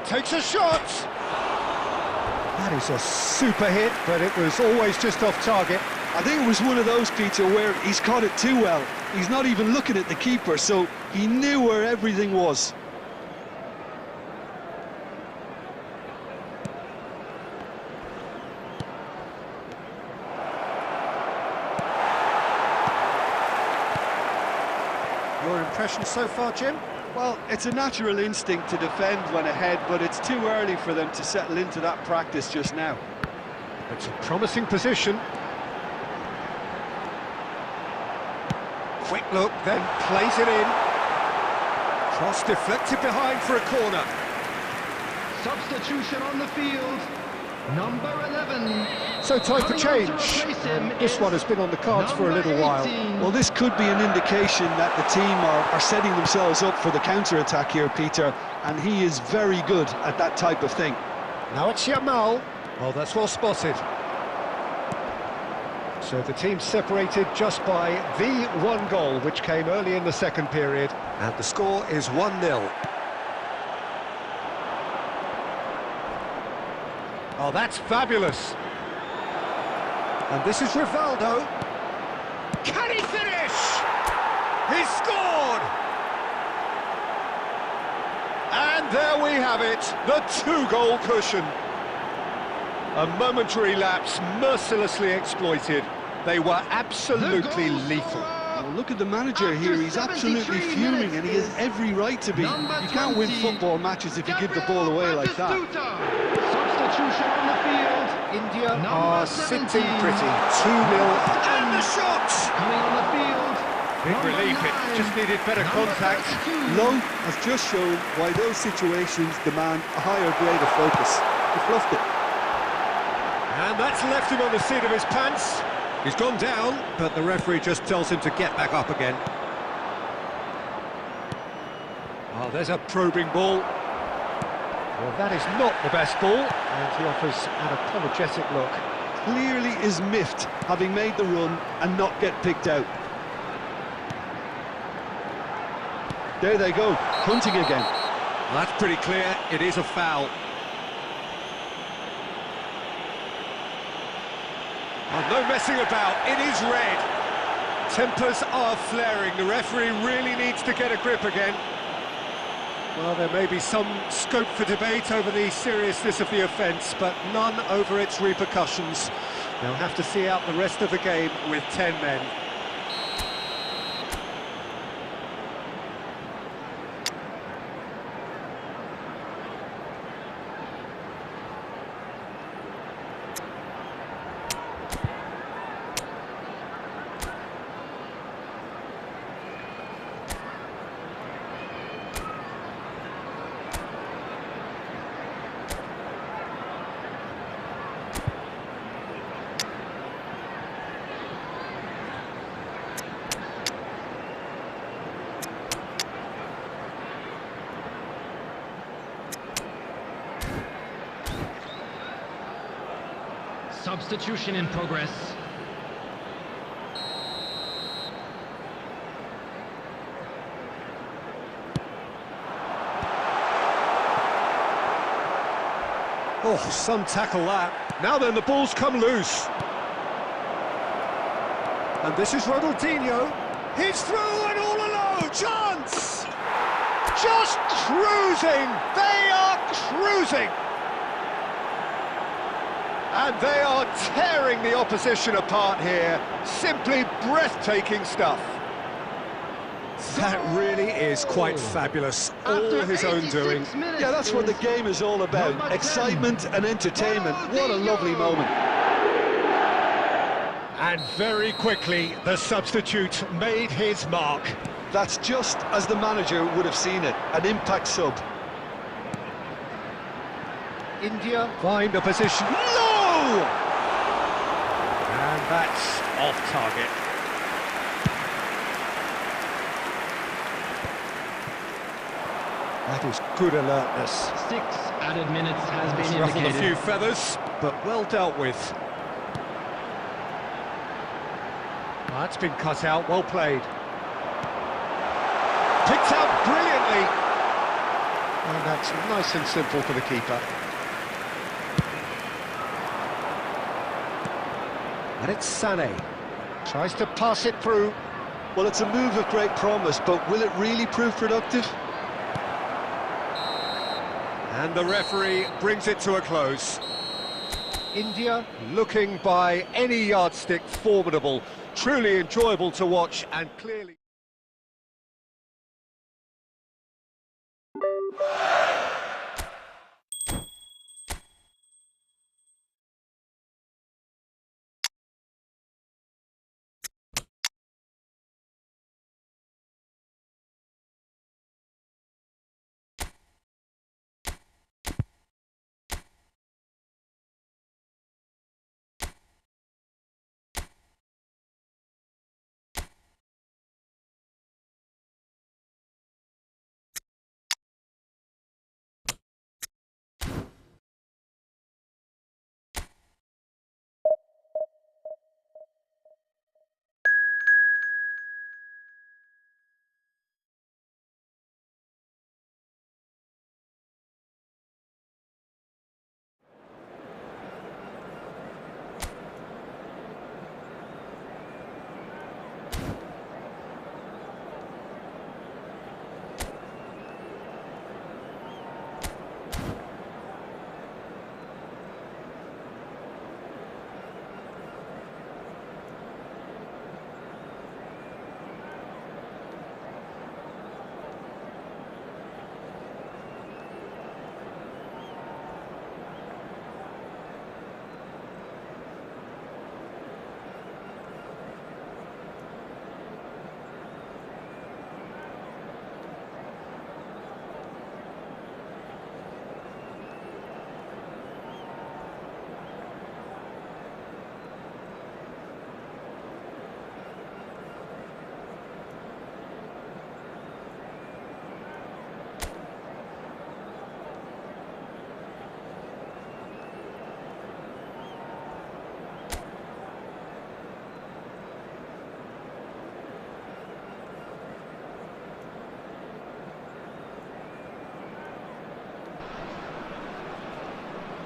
Takes a shot! That is a super hit, but it was always just off target. I think it was one of those, Peter, where he's caught it too well. He's not even looking at the keeper, so he knew where everything was. Your impression so far, Jim? Well, it's a natural instinct to defend when ahead, but it's too early for them to settle into that practice just now. It's a promising position. Quick look, then plays it in. Cross deflected behind for a corner. Substitution on the field. Number 11. So time for change. This one has been on the cards for a little while. Well, this could be an indication that the team are setting themselves up for the counter-attack here, Peter, and he is very good at that type of thing. Now it's Yamal. Oh, that's well spotted. So the team separated just by the one goal, which came early in the second period, and the score is 1-0. Oh, that's fabulous. And this is Rivaldo. Can he finish? He's scored! And there we have it, the two-goal cushion. A momentary lapse mercilessly exploited. They were absolutely lethal. Well, look at the manager here, he's absolutely fuming and he has every right to be. You can't win football matches if you give the ball away like that. Substitution on the field. India Number are 17. sitting pretty. 2-0 and the shot! Coming on the field. Big Number relief, it 9. just needed better Number contact. 32. Lowe has just shown why those situations demand a higher grade of focus. He fluffed it. And that's left him on the seat of his pants. He's gone down, but the referee just tells him to get back up again. Oh, there's a probing ball. Well, that is not the best ball, and he offers an apologetic look. Clearly is miffed, having made the run and not get picked out. There they go, hunting again. Well, that's pretty clear, it is a foul. Oh, no messing about, it is red. Tempers are flaring, the referee really needs to get a grip again. Well, there may be some scope for debate over the seriousness of the offence, but none over its repercussions. They'll have to see out the rest of the game with 10 men. Substitution in progress. Oh, some tackle that. Now then, the ball's come loose. And this is Ronaldinho. He's through and all alone. Chance! Just cruising. They are cruising. And they are tearing the opposition apart here. Simply breathtaking stuff. That really is quite fabulous. All his own doing. Yeah, that's what the game is all about. Excitement and entertainment. What a lovely moment. And very quickly, the substitute made his mark. That's just as the manager would have seen it. An impact sub. India find a position. No! And that's off target. That is good alertness. 6 added minutes has been Ruffled a few indicated. feathers, but well dealt with. Oh, that's been cut out, well played. Picked out brilliantly. And that's nice and simple for the keeper. And it's Sané. Tries to pass it through. Well, it's a move of great promise, but will it really prove productive? And the referee brings it to a close. India looking by any yardstick formidable, truly enjoyable to watch and clearly...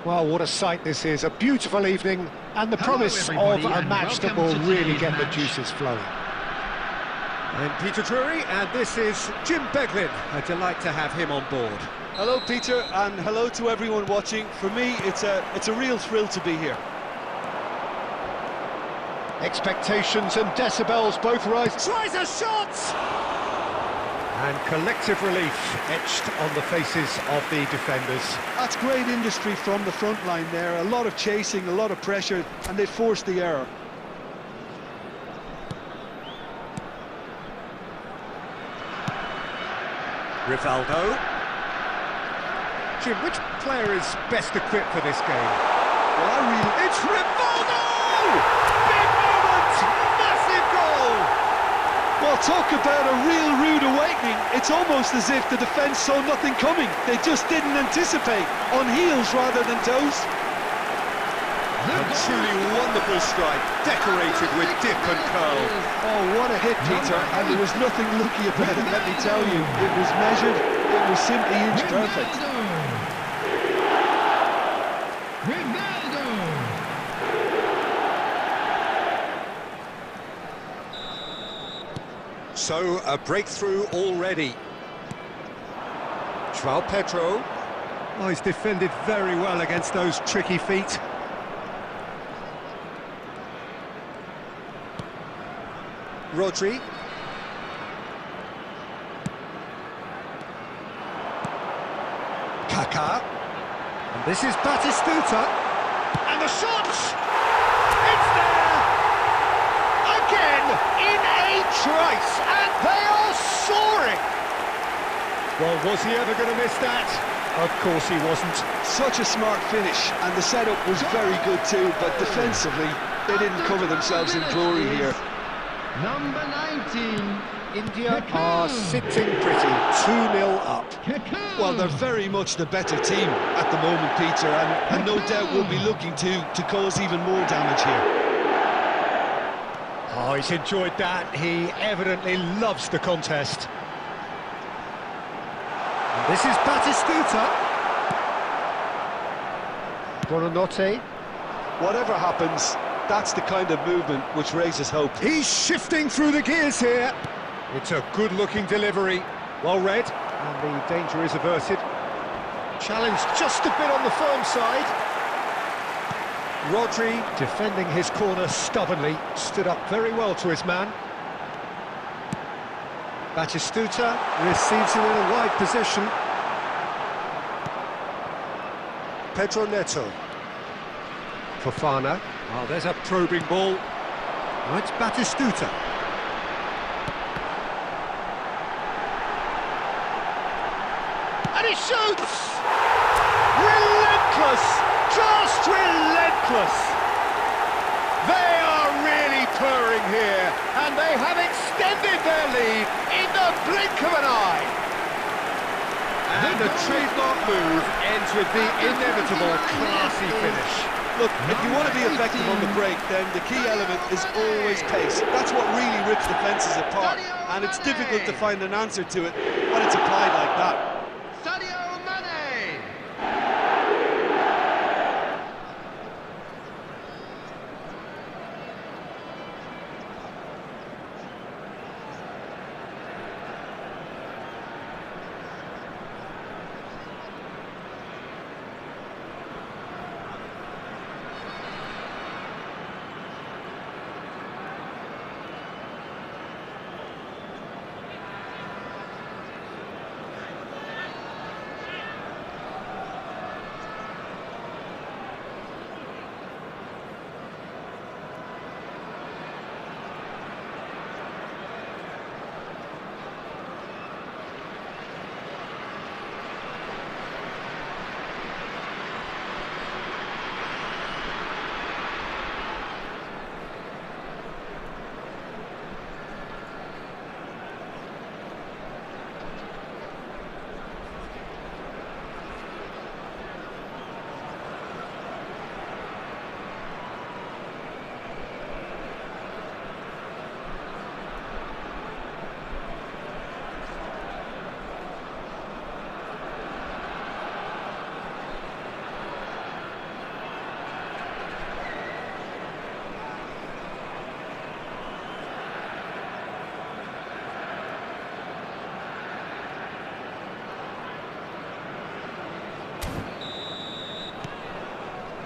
Well, what a sight this is, a beautiful evening, and the Hello, promise of everybody, a and match that will welcome to really today's get the match. juices flowing. I'm Peter Drury, and this is Jim Beglin. A delight to have him on board. Hello, Peter, and hello to everyone watching. For me, it's a real thrill to be here. Expectations and decibels both rise. Tries a shot! And collective relief etched on the faces of the defenders. That's great industry from the front line there. A lot of chasing, a lot of pressure, and they forced the error. Rivaldo. Jim, which player is best equipped for this game? Well, It's Rivaldo! Big moment! Massive goal! Well, talk about a real rude awakening. It's almost as if the defence saw nothing coming. They just didn't anticipate. On heels rather than toes. A truly wonderful strike, decorated with dip and curl. Oh, what a hit, Peter. And there was nothing lucky about it, let me tell you. It was measured. It was simply inch perfect. Rivaldo! So, a breakthrough already. João Pedro. Oh, he's defended very well against those tricky feet. Rodri. Kaká. And this is Batistuta. And the shot! It's there! Again, in a trice, and they are soaring! Well, was he ever going to miss that? Of course he wasn't. Such a smart finish, and the setup was very good too, but defensively, they didn't cover themselves in glory here. Number 19. India are sitting pretty, 2-0 up. Well, they're very much the better team at the moment, Peter, and no doubt will be looking to cause even more damage here. Oh, he's enjoyed that. He evidently loves the contest. And this is Batistuta. Buonanotte. Whatever happens, that's the kind of movement which raises hope. He's shifting through the gears here. It's a good-looking delivery. Well read, and the danger is averted. Challenged just a bit on the firm side. Rodri, defending his corner stubbornly, stood up very well to his man. Batistuta receives him in a wide position. Pedro Neto. Fofana. Oh, there's a probing ball. Oh, it's Batistuta. And he shoots! Relentless! Just relentless! They are really purring here, and they have extended their lead in the blink of an eye. And the trademark move ends with the inevitable classy finish. Look, if you want to be effective on the break, then the key element is always pace. That's what really rips defences apart, and it's difficult to find an answer to it when it's applied like that.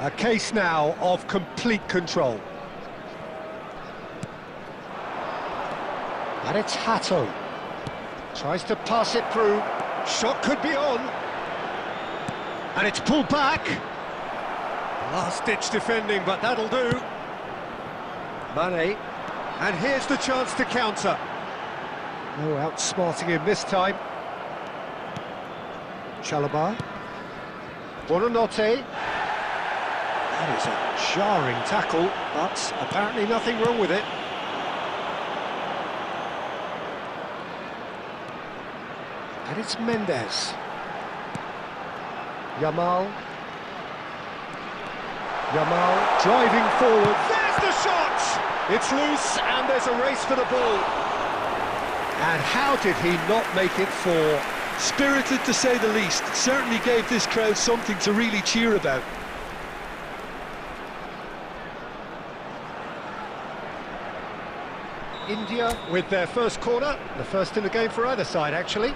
A case now of complete control. And it's Hato. Tries to pass it through. Shot could be on. And it's pulled back. Last-ditch defending, but that'll do. Mane. And here's the chance to counter. No outsmarting him this time. Chalobah. Buonanotte. That is a jarring tackle, but apparently nothing wrong with it. And it's Mendes. Yamal driving forward. There's the shot! It's loose and there's a race for the ball. And how did he not make it four? Spirited to say the least. Certainly gave this crowd something to really cheer about. India with their first corner, the first in the game for either side actually.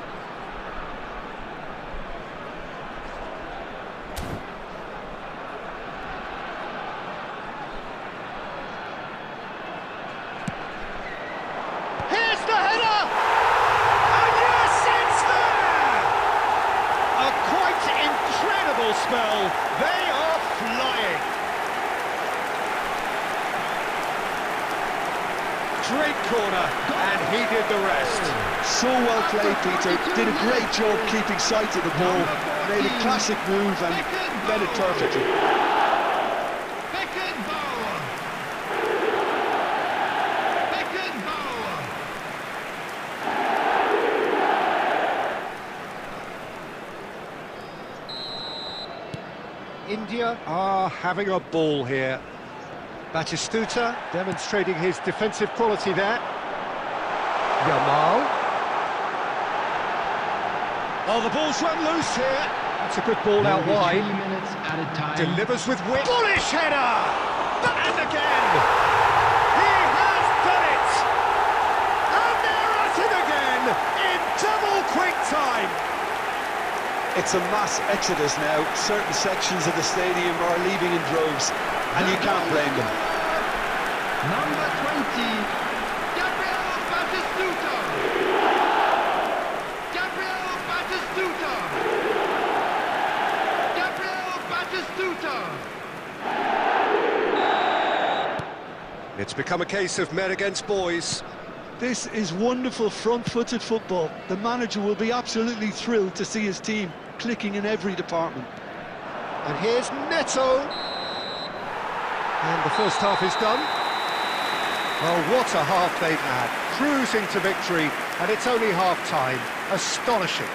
Here's the header! And yes, it's there! A quite incredible spell. They are flying. Great corner, and he did the rest. So well played, Peter. Did a great job keeping sight of the ball. Made a classic move and led it perfectly. India are having a ball here. Batistuta demonstrating his defensive quality there. Yamal. Oh, the ball's run loose here. That's a good ball out wide. 3 minutes at a time. Delivers with wit. Bullish header! And again! He has done it! And they're at it again in double quick time! It's a mass exodus now. Certain sections of the stadium are leaving in droves, and you can't blame them. Number 20, Gabriel Batistuta. Gabriel Batistuta. Gabriel Batistuta. It's become a case of men against boys. This is wonderful front-footed football. The manager will be absolutely thrilled to see his team clicking in every department. And here's Neto. And the first half is done. Oh, what a half they've had. Cruising to victory, and it's only half-time. Astonishing.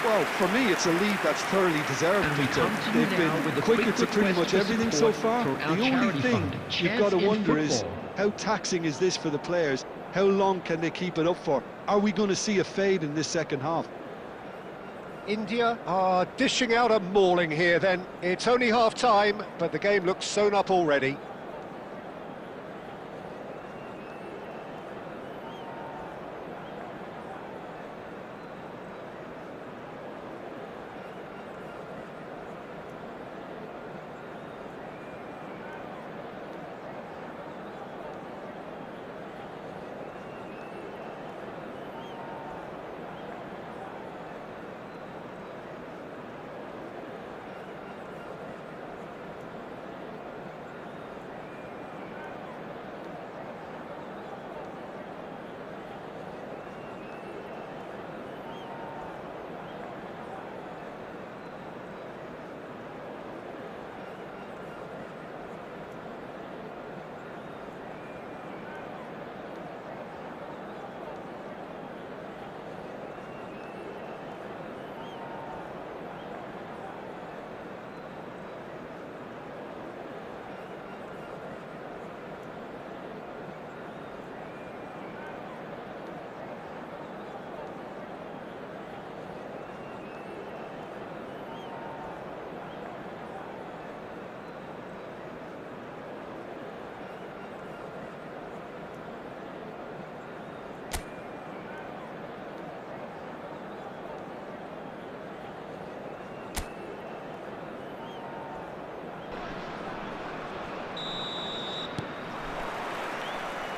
Well, for me, it's a lead that's thoroughly deserved, And we Peter. come to you They've now with been a quicker quick to pretty request much for everything so support far. for our The only charity thing fund, you've got to Chance in wonder is, Football. how taxing is this for the players? How long can they keep it up for? Are we going to see a fade in this second half? India are dishing out a mauling here then. It's only half-time, but the game looks sewn up already.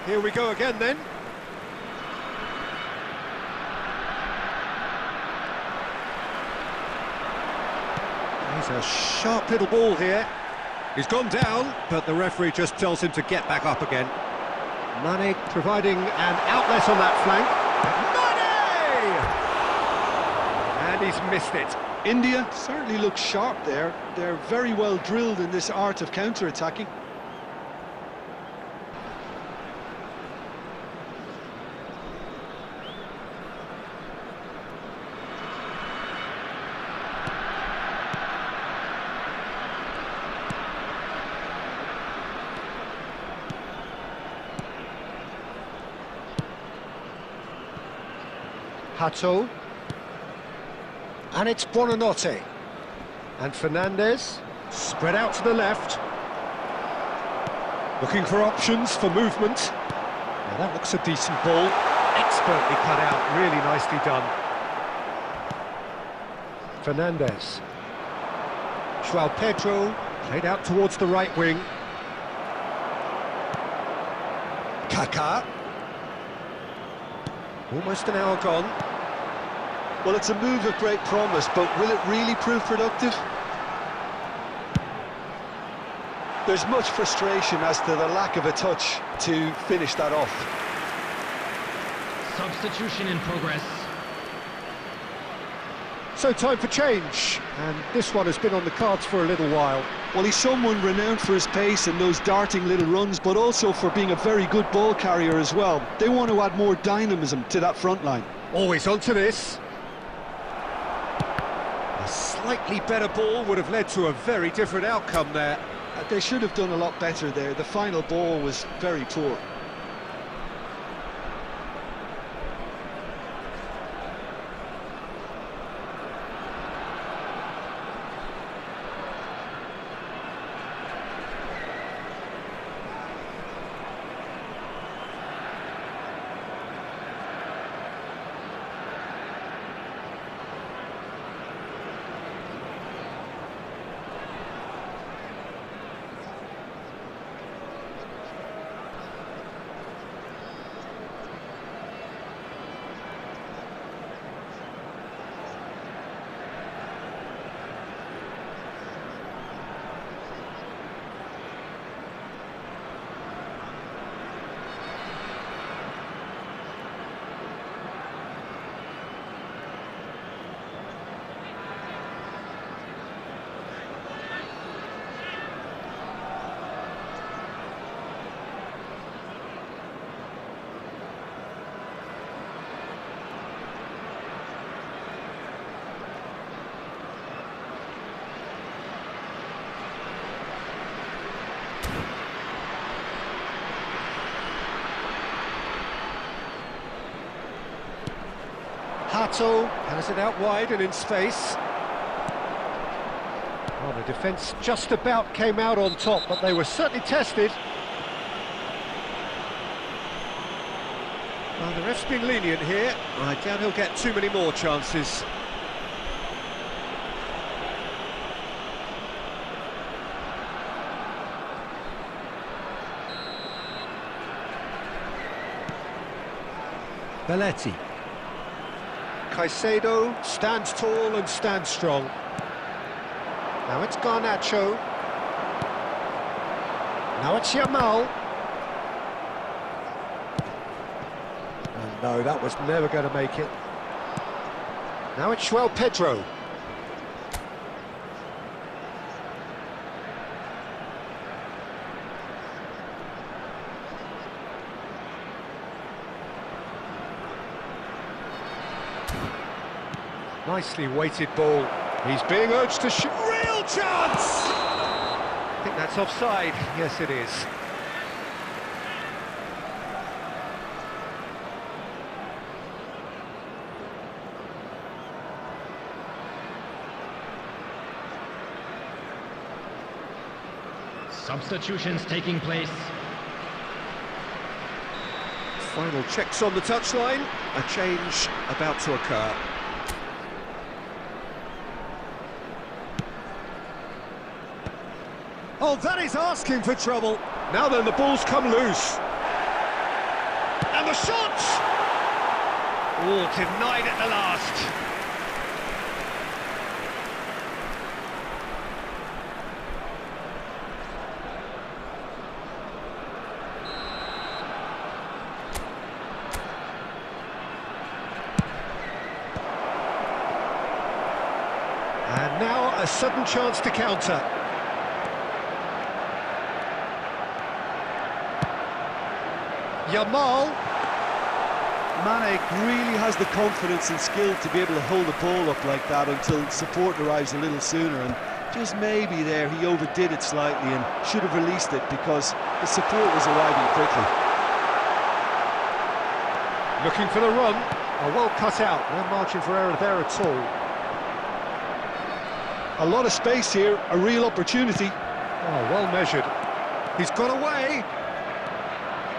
Here we go again then. He's a sharp little ball here. He's gone down, but the referee just tells him to get back up again. Mane providing an outlet on that flank. Mane! And he's missed it. India certainly looks sharp there. They're very well drilled in this art of counter-attacking. Hato, and it's Buonanotte, and Fernandez, spread out to the left, looking for options for movement. Now that looks a decent ball, expertly cut out, really nicely done. Fernandez, João Pedro, played out towards the right wing. Kaká, almost an hour gone. Well, it's a move of great promise, but will it really prove productive? There's much frustration as to the lack of a touch to finish that off. Substitution in progress. So time for change, and this one has been on the cards for a little while. Well, he's someone renowned for his pace and those darting little runs, but also for being a very good ball carrier as well. They want to add more dynamism to that front line. Always onto this. A slightly better ball would have led to a very different outcome there. They should have done a lot better there. The final ball was very poor. Hato has it out wide and in space. Well, the defence just about came out on top, but they were certainly tested. Well, the ref's being lenient here. I doubt he'll get too many more chances. Belletti. Caicedo stands tall and stands strong. Now it's Garnacho. Now it's Yamal. And no, that was never going to make it. Now it's João Pedro. Nicely weighted ball. He's being urged to shoot. Real chance! I think that's offside. Yes, it is. Substitutions taking place. Final checks on the touchline. A change about to occur. Oh, that is asking for trouble. Now then, the ball's come loose. the shot! Oh, denied at the last. And now a sudden chance to counter. Yamal. Mane really has the confidence and skill to be able to hold the ball up like that until support arrives a little sooner, and just maybe there he overdid it slightly and should have released it because the support was arriving quickly. Looking for the run. Oh, well cut out, no margin for error there at all. A lot of space here, a real opportunity. Oh, well measured. He's got away.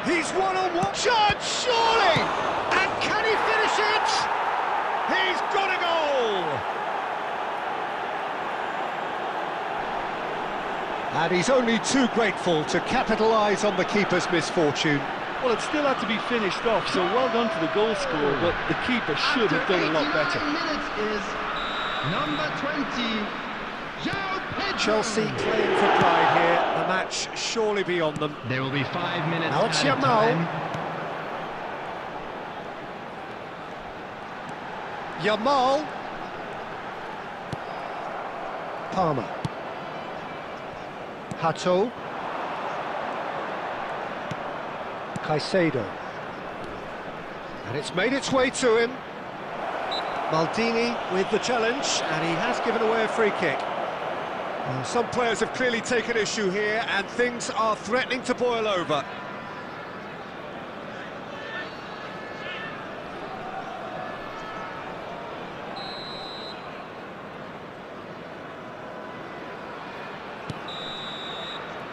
He's one-on-one. Shot, surely! And can he finish it? He's got a goal! And he's only too grateful to capitalise on the keeper's misfortune. Well, it still had to be finished off, so well done to the goal scorer, but the keeper should have done a lot better. Minutes is number 20. Chelsea playing for pride here, the match surely beyond them. There will be 5 minutes Now it's added Yamal. time. Yamal. Palmer. Hato. Caicedo. And it's made its way to him. Maldini with the challenge, and he has given away a free kick. Some players have clearly taken issue here, and things are threatening to boil over.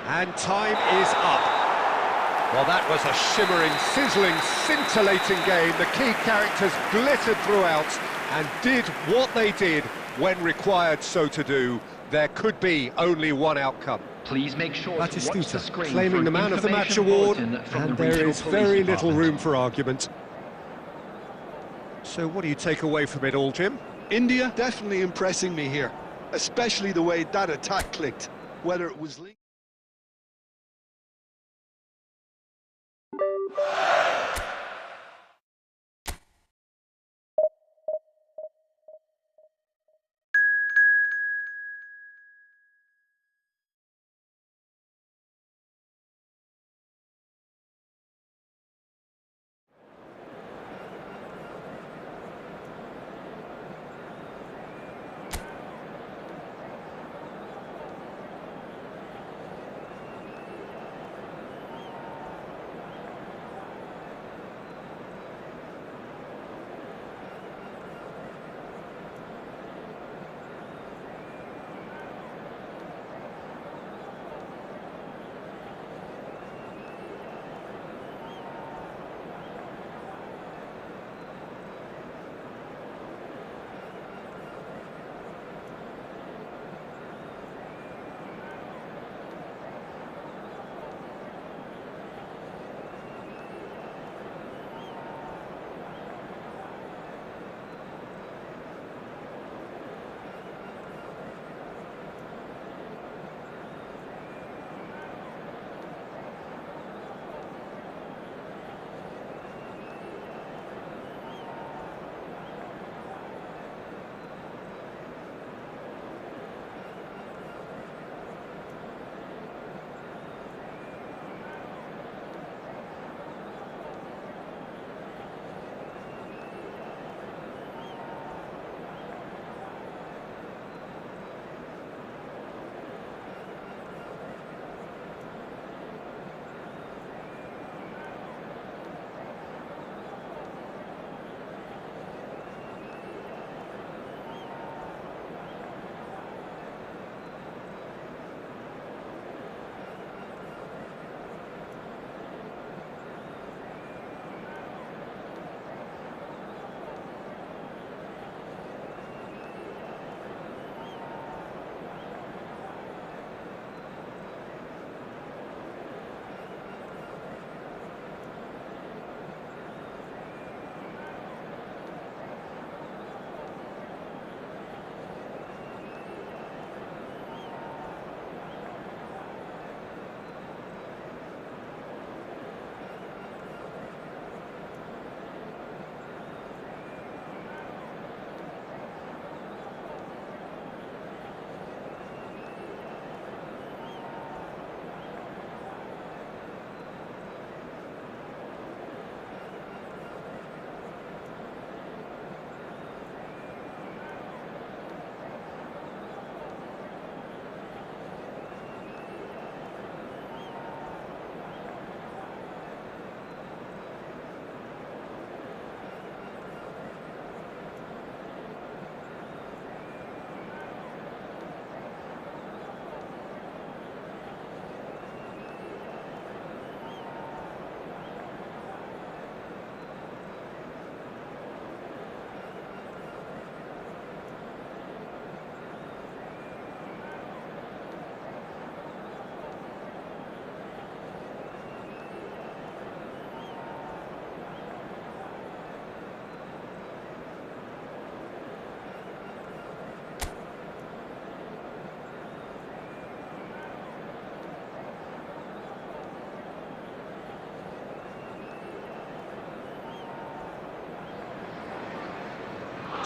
And time is up. Well, that was a shimmering, sizzling, scintillating game. The key characters glittered throughout and did what they did when required so to do. There could be only one outcome. Please make sure to watch the screen claiming the Man of the Match award, and there is very little room for argument. So what do you take away from it all, Jim? India definitely impressing me here, especially the way that attack clicked, whether it was linked.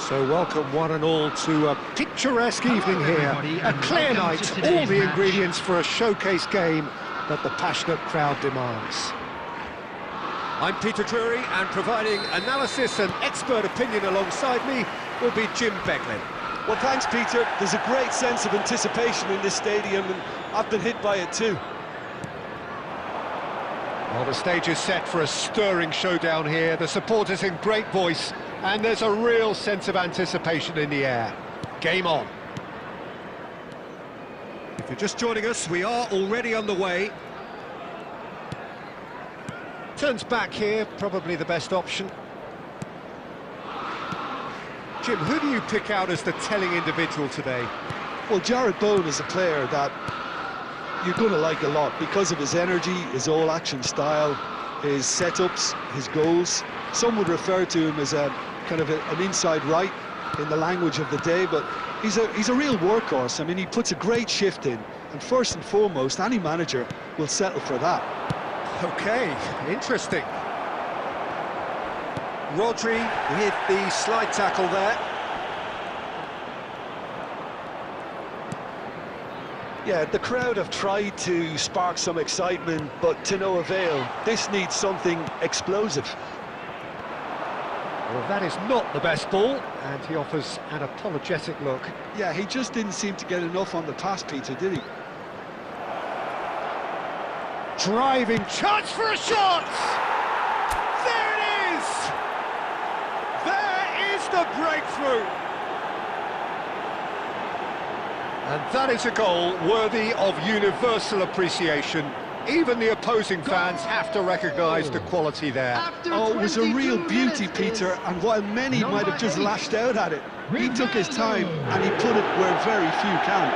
So welcome one and all to a picturesque evening here. A clear night, all the ingredients for a showcase game that the passionate crowd demands. I'm Peter Drury, and providing analysis and expert opinion alongside me will be Jim Becklin. Well, thanks, Peter. There's a great sense of anticipation in this stadium, and I've been hit by it too. Well, the stage is set for a stirring showdown here. The supporters in great voice, and there's a real sense of anticipation in the air. Game on. If you're just joining us, we are already on the way. Turns back here, probably the best option. Jim, who do you pick out as the telling individual today? Well, Jarrod Bowen is a player that you're going to like a lot because of his energy, his all-action style, his setups, his goals. Some would refer to him as a kind of an inside right in the language of the day, but he's a real workhorse. I mean, he puts a great shift in, and first and foremost, any manager will settle for that. Okay, interesting. Rodri with the slide tackle there. Yeah, the crowd have tried to spark some excitement, but to no avail. This needs something explosive. Well, that is not the best ball, and he offers an apologetic look. Yeah, he just didn't seem to get enough on the pass, Peter, did he? Driving chance for a shot! There it is! There is the breakthrough! And that is a goal worthy of universal appreciation. Even the opposing fans have to recognise the quality there. Oh, it was a real beauty, Peter, and while many might have just lashed out at it, he took his time and he put it where very few can.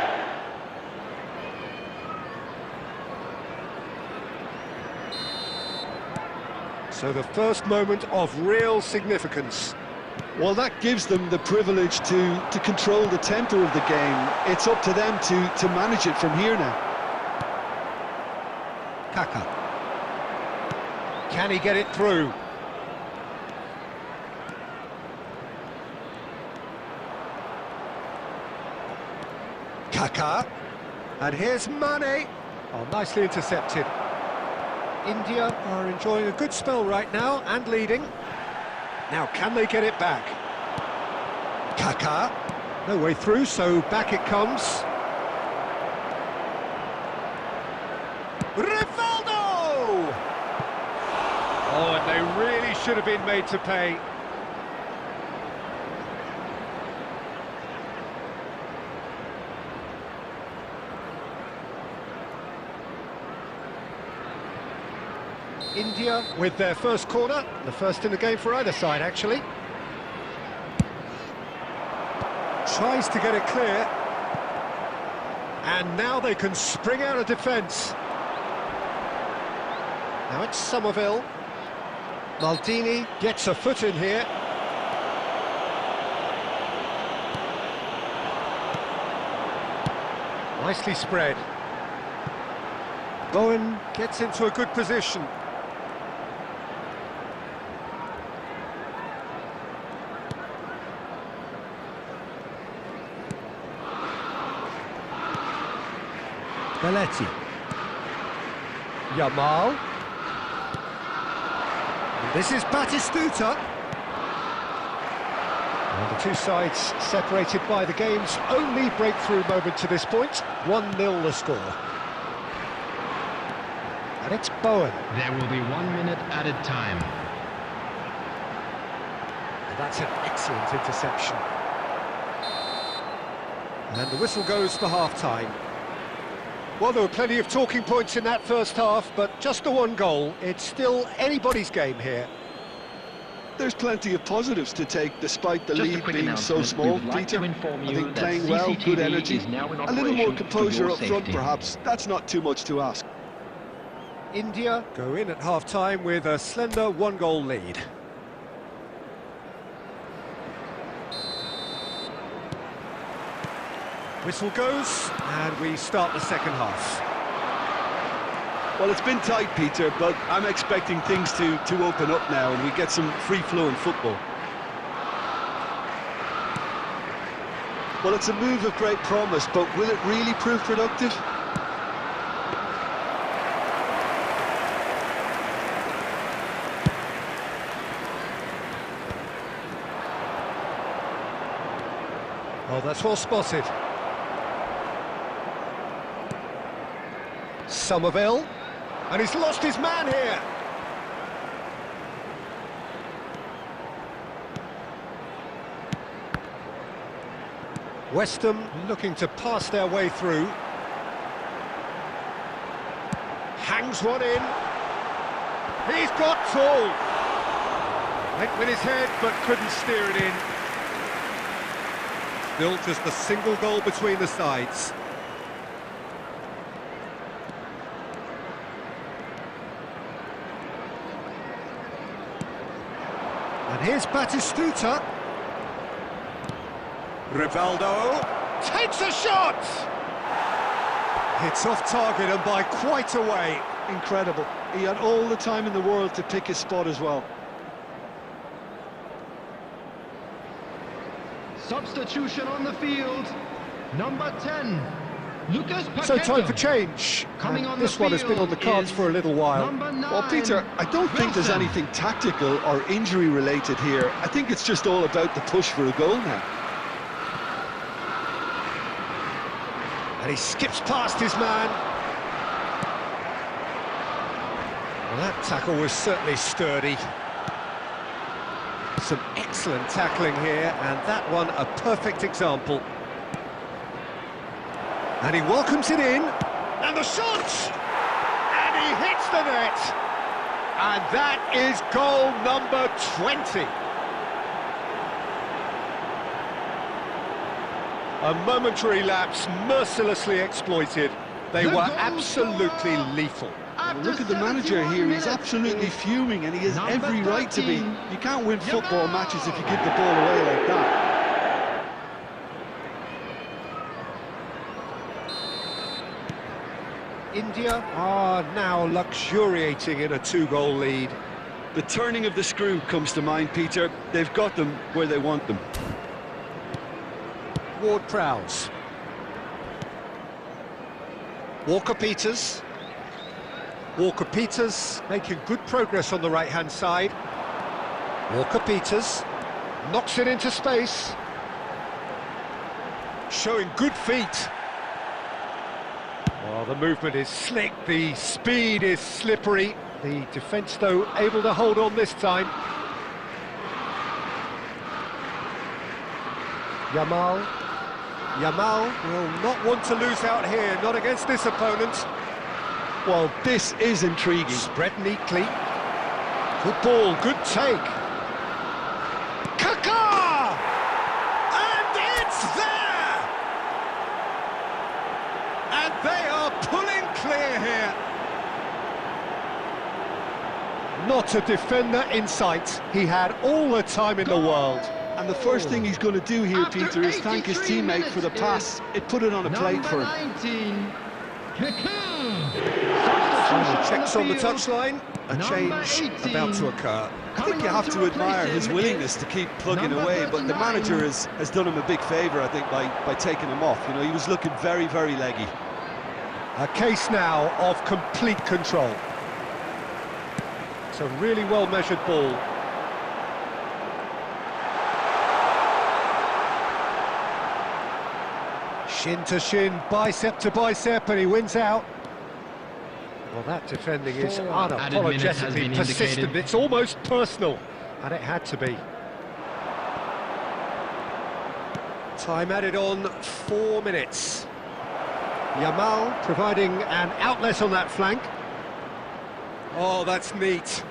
So the first moment of real significance. Well, that gives them the privilege to control the tempo of the game. It's up to them to manage it from here now. Kaka. Can he get it through? Kaka. And here's Mane. Oh, nicely intercepted. India are enjoying a good spell right now and leading. Now, can they get it back? Kaka. No way through, so back it comes. Rivaldo! Oh, and they really should have been made to pay. India with their first corner, the first in the game for either side, actually. Tries to get it clear. And now they can spring out of defence. Now it's Somerville. Maldini gets a foot in here. Nicely spread. Bowen gets into a good position. Belletti. Yamal. And this is Batistuta. And the two sides separated by the game's only breakthrough moment to this point. 1-0 the score. And it's Bowen. There will be 1 minute added time. And that's an excellent interception. And the whistle goes for half-time. Well, there were plenty of talking points in that first half, but just the one goal. It's still anybody's game here. There's plenty of positives to take, despite the lead being so small, Peter. I think playing well, good energy, a little more composure up front, perhaps. That's not too much to ask. India go in at half-time with a slender one-goal lead. Whistle goes, and we start the second half. Well, it's been tight, Peter, but I'm expecting things to open up now and we get some free-flowing football. Well, it's a move of great promise, but will it really prove productive? Oh, that's well spotted. Somerville, and he's lost his man here. West Ham looking to pass their way through. Hangs one in. He's got tall. Went with his head, but couldn't steer it in. Still just a single goal between the sides. And here's Batistuta. Rivaldo takes a shot! It's off target and by quite a way. Incredible. He had all the time in the world to pick his spot as well. Substitution on the field. Number 10, Lucas Paqueta. So time for change. Coming on this the one has been on the cards is for a little while. number 9, Well, Peter, I don't think there's Wilson. anything tactical or injury related here. I think it's just all about the push for a goal now. And he skips past his man. Well, that tackle was certainly sturdy. Some excellent tackling here, and that one a perfect example. And he welcomes it in, and the shot! And he hits the net! And that is goal number 20. A momentary lapse, mercilessly exploited. They were absolutely lethal. Look at the manager here, he's absolutely fuming and he has every right to be. You can't win football matches if you give the ball away like that. India are now luxuriating in a 2-goal lead. The turning of the screw comes to mind, Peter. They've got them where they want them. Ward-Prowse. Walker-Peters. Walker-Peters making good progress on the right-hand side. Walker-Peters knocks it into space. Showing good feet. Oh, the movement is slick, the speed is slippery. The defence, though, able to hold on this time. Yamal will not want to lose out here, not against this opponent. Well, this is intriguing. Spread neatly. Good ball, good take. Kaká! And it's there! And they are pulling clear here. Not a defender in sight. He had all the time in the world. And the first thing he's going to do here, After Peter, is thank his 83 teammate for the pass. It put it on a plate for him. Number 19, Final checks on the field. touchline. A Number change 18. about to occur. I think you have to admire his willingness to keep plugging number away, but the 39. manager has done him a big favour, I think, by taking him off. You know, he was looking very, very leggy. A case now of complete control. It's a really well-measured ball. Shin to shin, bicep to bicep, and he wins out. Well, that defending is 4 added minutes has been unapologetically persistent. indicated. It's almost personal, and it had to be. Time added on 4 minutes. Yamal providing an outlet on that flank. Oh, that's neat.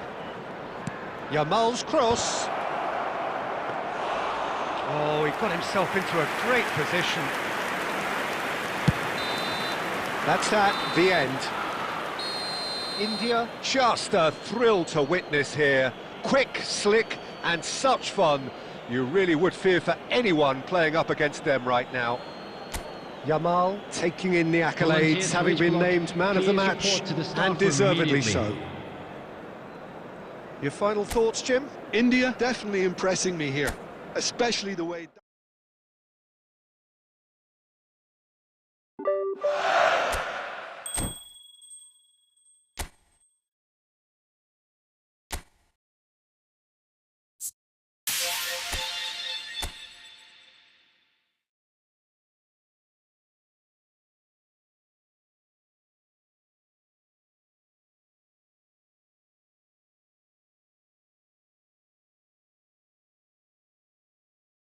Yamal's cross. Oh, he got himself into a great position. That's at the end. India, just a thrill to witness here. Quick, slick, and such fun. You really would fear for anyone playing up against them right now. Yamal taking in the accolades, having been named man of the match, and deservedly so. Your final thoughts, Jim? India definitely impressing me here, especially the way... Well,